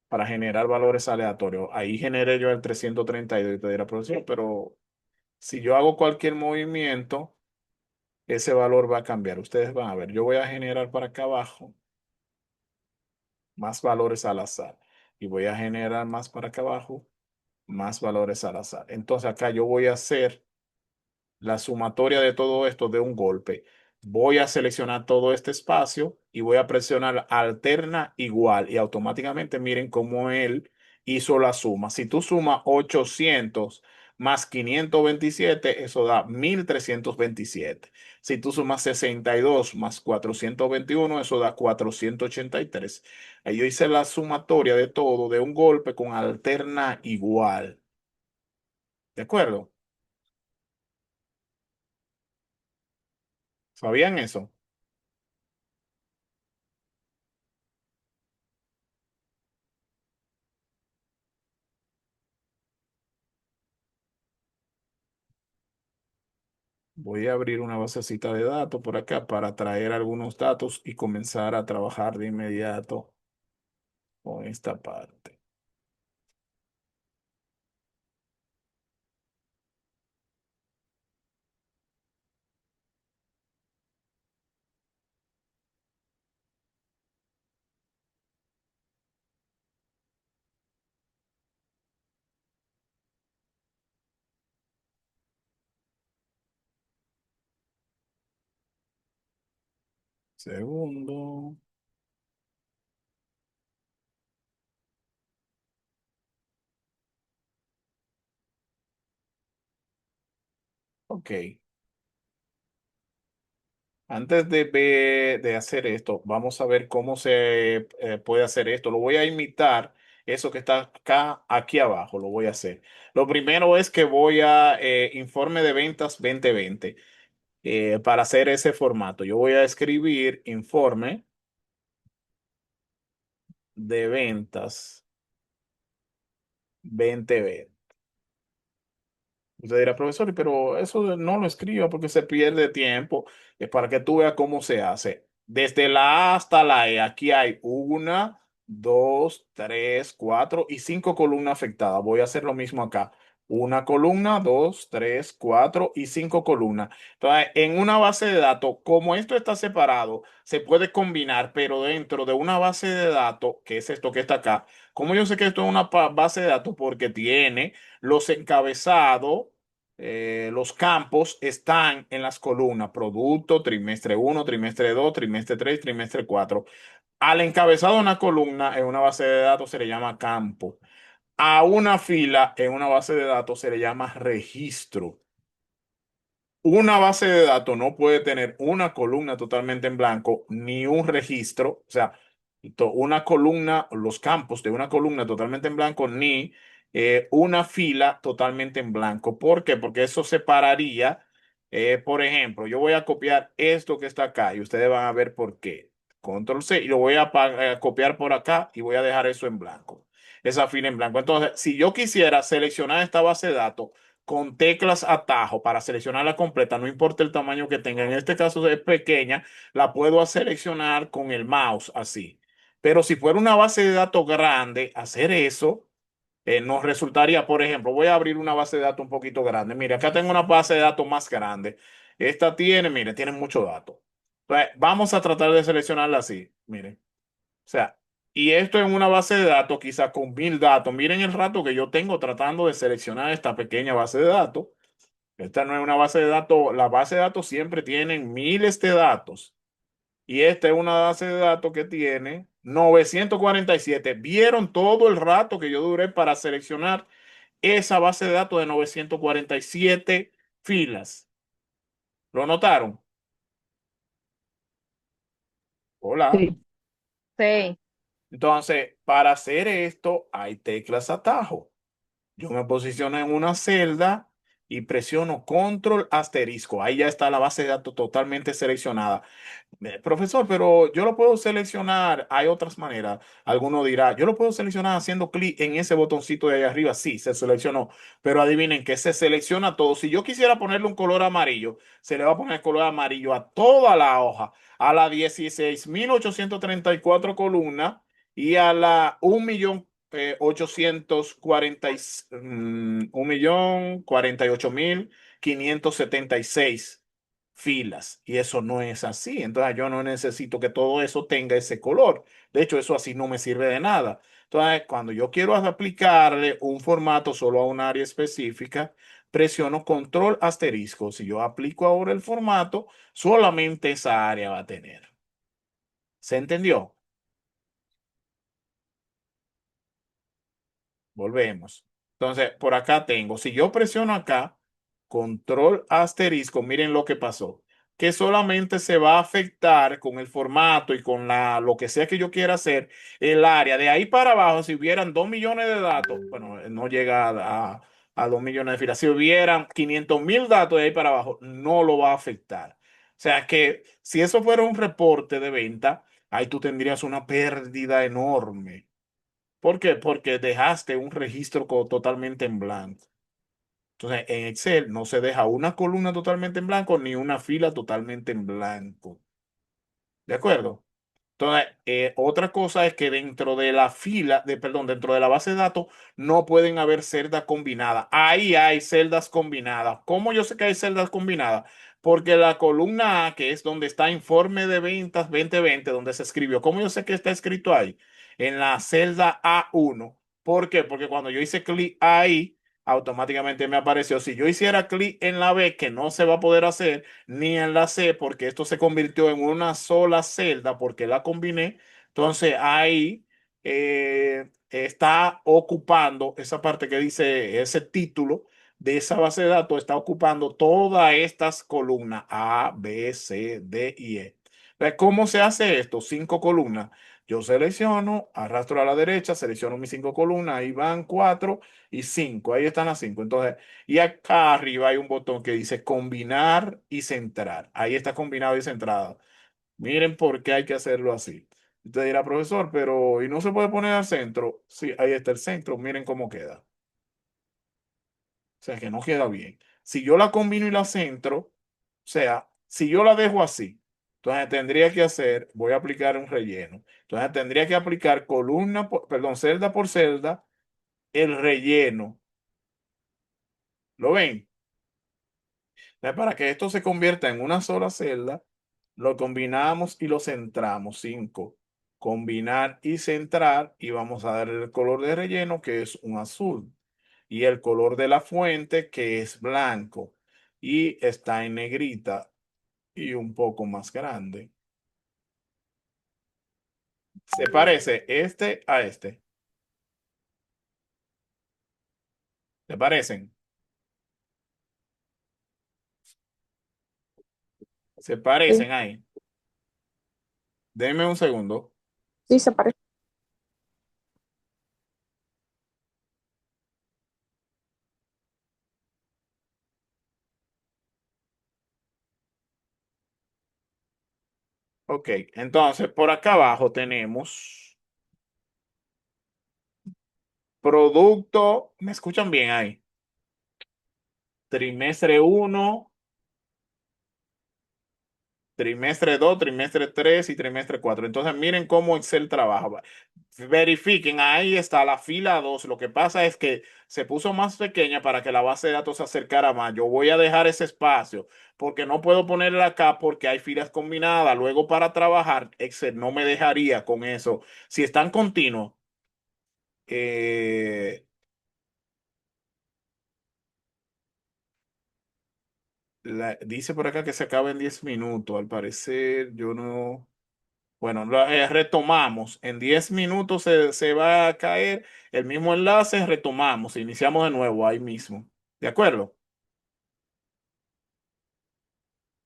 para generar valores aleatorios. Ahí generé yo el 332 y te dirá, profesor, pero si yo hago cualquier movimiento, ese valor va a cambiar. Ustedes van a ver, yo voy a generar para acá abajo más valores al azar y voy a generar más para acá abajo más valores al azar. Entonces acá yo voy a hacer la sumatoria de todo esto de un golpe. Voy a seleccionar todo este espacio y voy a presionar alterna igual y automáticamente miren cómo él hizo la suma. Si tú sumas 800 más 527, eso da 1.327. Si tú sumas 62 más 421, eso da 483. Ahí yo hice la sumatoria de todo de un golpe con alterna igual. ¿De acuerdo? ¿Sabían eso? Voy a abrir una basecita de datos por acá para traer algunos datos y comenzar a trabajar de inmediato con esta parte. Segundo. Ok. Antes de hacer esto, vamos a ver cómo se puede hacer esto. Lo voy a imitar, eso que está acá, aquí abajo, lo voy a hacer. Lo primero es que voy a informe de ventas 2020 para hacer ese formato. Yo voy a escribir informe de ventas 2020. Usted dirá, profesor, pero eso no lo escriba porque se pierde tiempo. Es para que tú veas cómo se hace. Desde la A hasta la E, aquí hay una, dos, tres, cuatro y cinco columnas afectadas. Voy a hacer lo mismo acá. Una columna, dos, tres, cuatro y cinco columnas. Entonces, en una base de datos, como esto está separado, se puede combinar, pero dentro de una base de datos, que es esto que está acá, como yo sé que esto es una base de datos porque tiene los encabezados, los campos están en las columnas, producto, trimestre uno, trimestre 2, trimestre 3, trimestre 4. Al encabezado de una columna en una base de datos se le llama campo. A una fila en una base de datos se le llama registro. Una base de datos no puede tener una columna totalmente en blanco ni un registro, o sea, una columna, los campos de una columna totalmente en blanco, ni una fila totalmente en blanco. ¿Por qué? Porque eso separaría, por ejemplo, yo voy a copiar esto que está acá y ustedes van a ver por qué. Control C y lo voy a copiar por acá y voy a dejar eso en blanco, esa fila en blanco. Entonces, si yo quisiera seleccionar esta base de datos, con teclas atajo para seleccionarla completa, no importa el tamaño que tenga. En este caso es pequeña, la puedo seleccionar con el mouse así. Pero si fuera una base de datos grande, hacer eso nos resultaría, por ejemplo, voy a abrir una base de datos un poquito grande. Mire, acá tengo una base de datos más grande. Esta tiene, mire, tiene muchos datos. Entonces, vamos a tratar de seleccionarla así. Mire. O sea, y esto en una base de datos, quizá con 1000 datos. Miren el rato que yo tengo tratando de seleccionar esta pequeña base de datos. Esta no es una base de datos. La base de datos siempre tienen miles de datos. Y esta es una base de datos que tiene 947. ¿Vieron todo el rato que yo duré para seleccionar esa base de datos de 947 filas? ¿Lo notaron? Hola. Sí. Sí. Entonces, para hacer esto hay teclas atajo. Yo me posiciono en una celda y presiono control asterisco. Ahí ya está la base de datos totalmente seleccionada. Profesor, pero yo lo puedo seleccionar. Hay otras maneras. Alguno dirá, yo lo puedo seleccionar haciendo clic en ese botoncito de ahí arriba. Sí, se seleccionó. Pero adivinen que se selecciona todo. Si yo quisiera ponerle un color amarillo, se le va a poner el color amarillo a toda la hoja, a la 16.834 columnas y a la 1.848.576 filas. Y eso no es así. Entonces yo no necesito que todo eso tenga ese color. De hecho, eso así no me sirve de nada. Entonces, cuando yo quiero aplicarle un formato solo a un área específica, presiono control asterisco. Si yo aplico ahora el formato, solamente esa área va a tener. ¿Se entendió? Volvemos. Entonces, por acá tengo, si yo presiono acá, control asterisco, miren lo que pasó, que solamente se va a afectar con el formato y con lo que sea que yo quiera hacer, el área. De ahí para abajo, si hubieran 2 millones de datos, bueno, no llega a 2 millones de filas, si hubieran 500.000 datos de ahí para abajo, no lo va a afectar. O sea que si eso fuera un reporte de venta, ahí tú tendrías una pérdida enorme. ¿Por qué? Porque dejaste un registro totalmente en blanco. Entonces, en Excel no se deja una columna totalmente en blanco ni una fila totalmente en blanco. ¿De acuerdo? Entonces, otra cosa es que dentro de la fila, perdón, dentro de la base de datos no pueden haber celdas combinadas. Ahí hay celdas combinadas. ¿Cómo yo sé que hay celdas combinadas? Porque la columna A, que es donde está informe de ventas 2020, donde se escribió, ¿cómo yo sé que está escrito ahí? En la celda A1. ¿Por qué? Porque cuando yo hice clic ahí, automáticamente me apareció. Si yo hiciera clic en la B, que no se va a poder hacer, ni en la C, porque esto se convirtió en una sola celda, porque la combiné. Entonces ahí está ocupando esa parte que dice ese título de esa base de datos, está ocupando todas estas columnas A, B, C, D y E. Entonces, ¿cómo se hace esto? Cinco columnas. Yo selecciono, arrastro a la derecha, selecciono mis cinco columnas, ahí van cuatro y cinco, ahí están las cinco. Entonces, y acá arriba hay un botón que dice combinar y centrar. Ahí está combinado y centrado. Miren por qué hay que hacerlo así. Usted dirá, profesor, pero ¿y no se puede poner al centro? Sí, ahí está el centro. Miren cómo queda. O sea, que no queda bien. Si yo la combino y la centro, o sea, si yo la dejo así, entonces tendría que hacer, voy a aplicar un relleno. Entonces tendría que aplicar columna, perdón, celda por celda, el relleno. ¿Lo ven? Para que esto se convierta en una sola celda, lo combinamos y lo centramos. 5. Combinar y centrar y vamos a dar el color de relleno que es un azul y el color de la fuente que es blanco y está en negrita y un poco más grande. Se parece este a este. ¿Te parecen? Se Sí, parecen ahí. Denme un segundo. sí, se parece. Ok, entonces por acá abajo tenemos producto. ¿Me escuchan bien ahí? Trimestre uno, trimestre 2, trimestre 3 y trimestre 4. Entonces, miren cómo Excel trabaja. Verifiquen, ahí está la fila 2. Lo que pasa es que se puso más pequeña para que la base de datos se acercara más. Yo voy a dejar ese espacio porque no puedo ponerla acá porque hay filas combinadas. Luego, para trabajar, Excel no me dejaría con eso. Si están continuos, eh, dice por acá que se acaba en 10 minutos. Al parecer, yo no. Bueno, retomamos. En 10 minutos se va a caer el mismo enlace, retomamos, iniciamos de nuevo ahí mismo. ¿De acuerdo?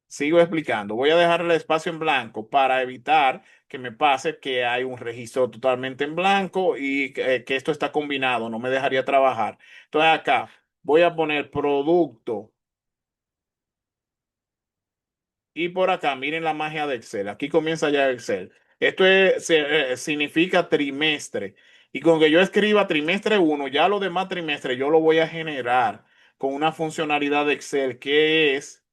Sigo explicando. Voy a dejar el espacio en blanco para evitar que me pase que hay un registro totalmente en blanco y que esto está combinado, no me dejaría trabajar. Entonces acá voy a poner producto. Y por acá, miren la magia de Excel. Aquí comienza ya Excel. Significa trimestre. Y con que yo escriba trimestre uno, ya los demás trimestres yo lo voy a generar con una funcionalidad de Excel que es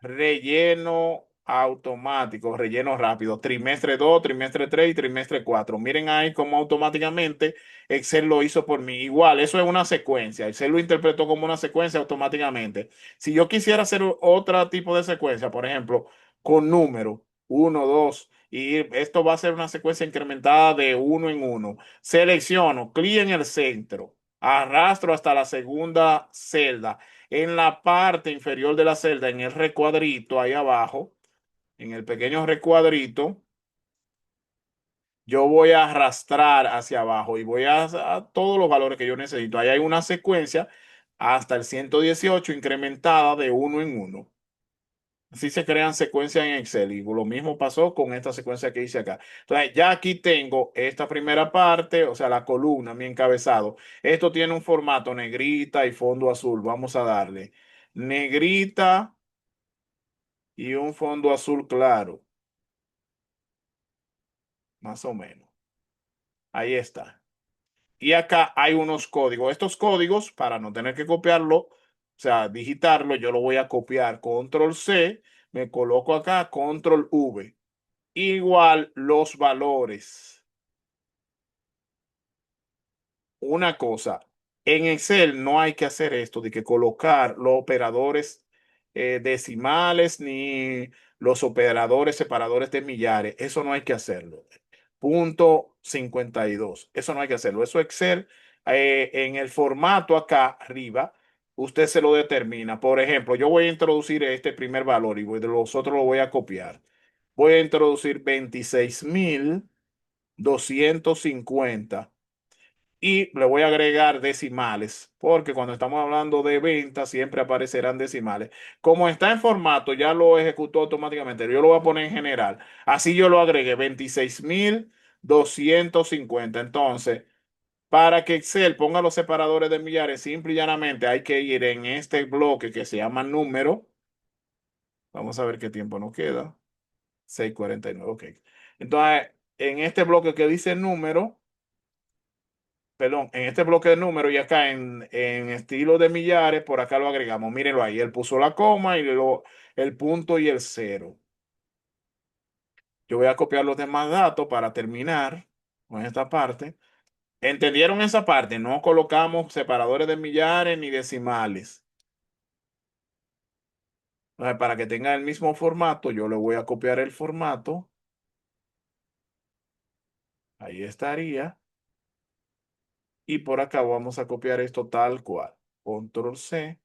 relleno automático, relleno rápido, trimestre 2, trimestre 3 y trimestre 4. Miren ahí cómo automáticamente Excel lo hizo por mí. Igual, eso es una secuencia. Excel lo interpretó como una secuencia automáticamente. Si yo quisiera hacer otro tipo de secuencia, por ejemplo, con número uno, 2, y esto va a ser una secuencia incrementada de uno en uno. Selecciono, clic en el centro, arrastro hasta la segunda celda en la parte inferior de la celda, en el recuadrito ahí abajo, en el pequeño recuadrito, yo voy a arrastrar hacia abajo y voy a todos los valores que yo necesito. Ahí hay una secuencia hasta el 118 incrementada de uno en uno. Así se crean secuencias en Excel y lo mismo pasó con esta secuencia que hice acá. Entonces, ya aquí tengo esta primera parte, o sea, la columna, mi encabezado. Esto tiene un formato negrita y fondo azul. Vamos a darle negrita y un fondo azul claro, más o menos. Ahí está. Y acá hay unos códigos. Estos códigos, para no tener que copiarlo, o sea, digitarlo, yo lo voy a copiar. Control C, me coloco acá, Control V. Igual los valores. Una cosa, en Excel no hay que hacer esto de que colocar los operadores decimales ni los operadores separadores de millares. Eso no hay que hacerlo. Punto 52. Eso no hay que hacerlo. Eso Excel, en el formato acá arriba, usted se lo determina. Por ejemplo, yo voy a introducir este primer valor y de los otros lo voy a copiar. Voy a introducir 26.250 y le voy a agregar decimales, porque cuando estamos hablando de ventas siempre aparecerán decimales. Como está en formato, ya lo ejecutó automáticamente. Yo lo voy a poner en general. Así yo lo agregué 26.250. Entonces, para que Excel ponga los separadores de millares, simple y llanamente hay que ir en este bloque que se llama número. Vamos a ver qué tiempo nos queda. 6:49. Ok. Entonces, en este bloque que dice número, perdón, en este bloque de números y acá en estilo de millares, por acá lo agregamos. Mírenlo ahí, él puso la coma y el punto y el cero. Yo voy a copiar los demás datos para terminar con esta parte. ¿Entendieron esa parte? No colocamos separadores de millares ni decimales. Entonces, para que tenga el mismo formato, yo le voy a copiar el formato. Ahí estaría. Y por acá vamos a copiar esto tal cual. Control C.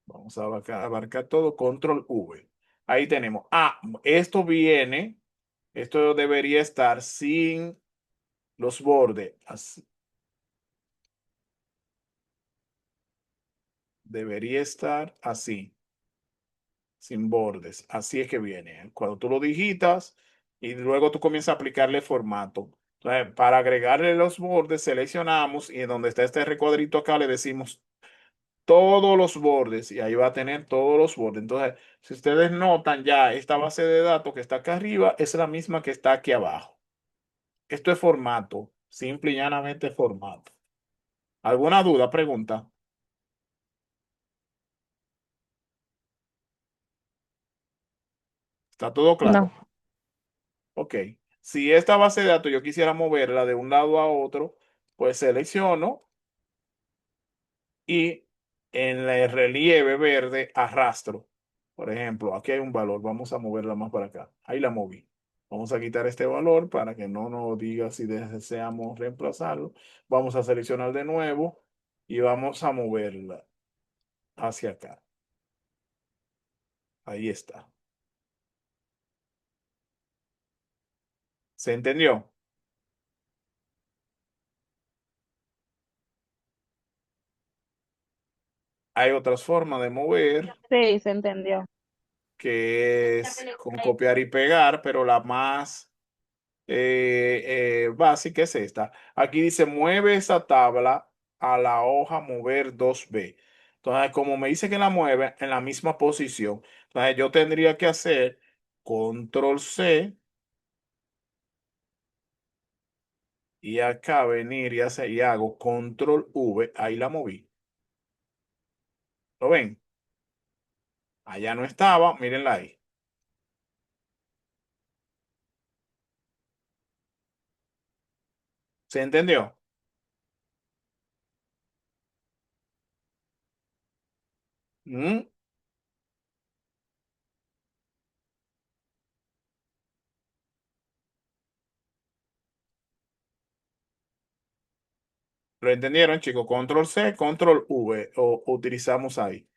Vamos a abarcar todo, control V. Ahí tenemos. Ah, esto debería estar sin los bordes. Debería estar así, sin bordes. Así es que viene. Cuando tú lo digitas y luego tú comienzas a aplicarle formato. Entonces, para agregarle los bordes, seleccionamos y en donde está este recuadrito acá le decimos todos los bordes y ahí va a tener todos los bordes. Entonces, si ustedes notan ya esta base de datos que está acá arriba es la misma que está aquí abajo. Esto es formato, simple y llanamente formato. ¿Alguna duda, pregunta? ¿Está todo claro? No, Ok. Si esta base de datos yo quisiera moverla de un lado a otro, pues selecciono y en el relieve verde arrastro. Por ejemplo, aquí hay un valor, vamos a moverla más para acá. Ahí la moví. Vamos a quitar este valor para que no nos diga si deseamos reemplazarlo. Vamos a seleccionar de nuevo y vamos a moverla hacia acá. Ahí está. ¿Se entendió? Hay otras formas de mover, Sí, se entendió. que es con copiar y pegar, pero la más básica es esta. Aquí dice, mueve esa tabla a la hoja mover 2B. Entonces, como me dice que la mueve en la misma posición, entonces yo tendría que hacer control C y acá venir y hago control V, ahí la moví. ¿Lo ven? Allá no estaba, mírenla ahí. ¿Se entendió? ¿Mm? ¿Lo entendieron, chicos? Control C, control V, o utilizamos ahí.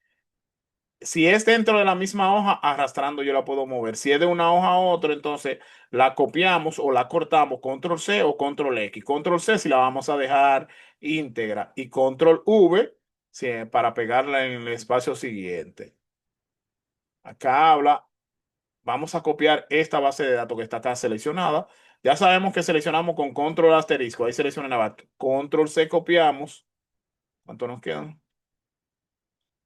Si es dentro de la misma hoja, arrastrando yo la puedo mover. Si es de una hoja a otra, entonces la copiamos o la cortamos, control C o control X. Control C si la vamos a dejar íntegra y control V para pegarla en el espacio siguiente. Acá habla, vamos a copiar esta base de datos que está acá seleccionada. Ya sabemos que seleccionamos con control asterisco. Ahí seleccionamos control C, copiamos. ¿Cuánto nos quedan?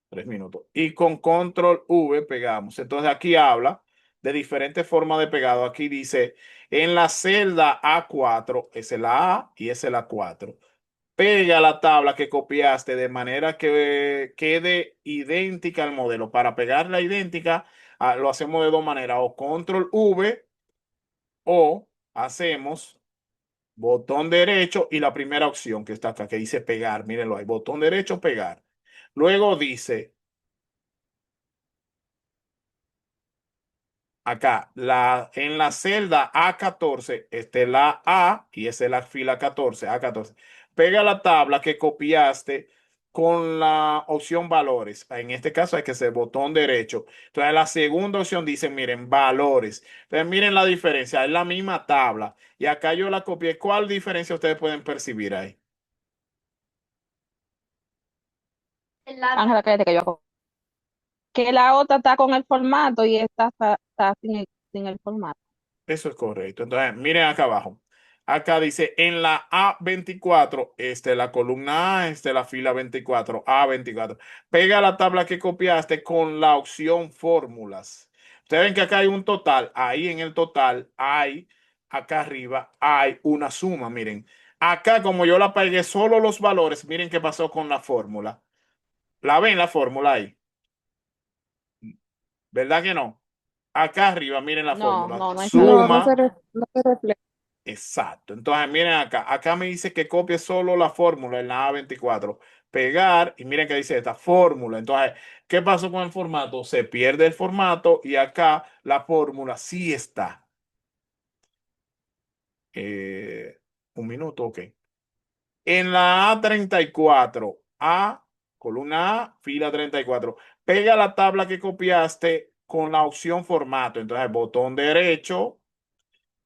3 minutos. Y con control V pegamos. Entonces aquí habla de diferentes formas de pegado. Aquí dice, en la celda A4, esa es la A y esa es la 4. Pega la tabla que copiaste de manera que quede idéntica al modelo. Para pegarla idéntica, lo hacemos de dos maneras, o control V o hacemos botón derecho y la primera opción que está acá, que dice pegar, mírenlo ahí, botón derecho, pegar. Luego dice acá, en la celda A14, este es la A y esa es la fila 14, A14. Pega la tabla que copiaste con la opción valores. En este caso hay que hacer botón derecho. Entonces la segunda opción dice, miren, valores. Entonces miren la diferencia, es la misma tabla. Y acá yo la copié. ¿Cuál diferencia ustedes pueden percibir ahí? Ángela, cállate que yo que la otra está con el formato y esta está sin el formato. Eso es correcto. Entonces, miren acá abajo. Acá dice en la A24, esta es la columna A, esta es la fila 24, A24. Pega la tabla que copiaste con la opción fórmulas. Ustedes ven que acá hay un total. Ahí en el total hay, acá arriba, hay una suma. Miren, acá como yo la pegué solo los valores, miren qué pasó con la fórmula. ¿La ven la fórmula ahí? ¿Verdad que no? Acá arriba, miren la No, fórmula. no, no es No, así. Suma. no se refleja. Exacto. Entonces, miren acá. Acá me dice que copie solo la fórmula en la A24. Pegar y miren que dice esta fórmula. Entonces, ¿qué pasó con el formato? Se pierde el formato y acá la fórmula sí está. Eh, un minuto, ok. En la A34, columna A, fila 34. Pega la tabla que copiaste con la opción formato. Entonces, botón derecho.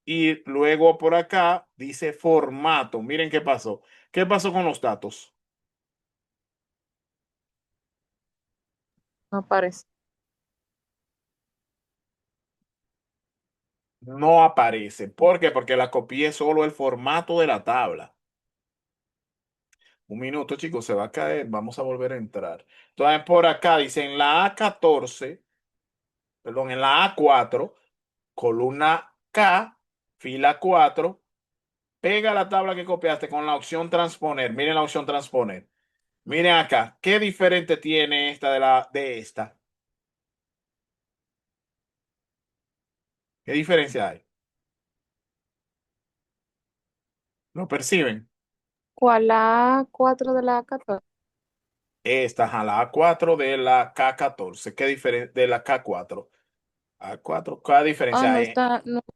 Y luego por acá dice formato. Miren qué pasó. ¿Qué pasó con los datos? No aparece. No aparece. ¿Por qué? Porque la copié solo el formato de la tabla. Un minuto, chicos, se va a caer. Vamos a volver a entrar. Entonces, por acá dice en la A14, perdón, en la A4, columna K, fila 4, pega la tabla que copiaste con la opción transponer. Miren la opción transponer. Miren acá, ¿qué diferente tiene esta de esta? ¿Qué diferencia hay? ¿Lo perciben? ¿Cuál? La 4 de la 14. Esta es a la A4 de la K14. ¿Qué diferencia de la K4? A4, ¿qué Ah, diferencia no hay? está, no,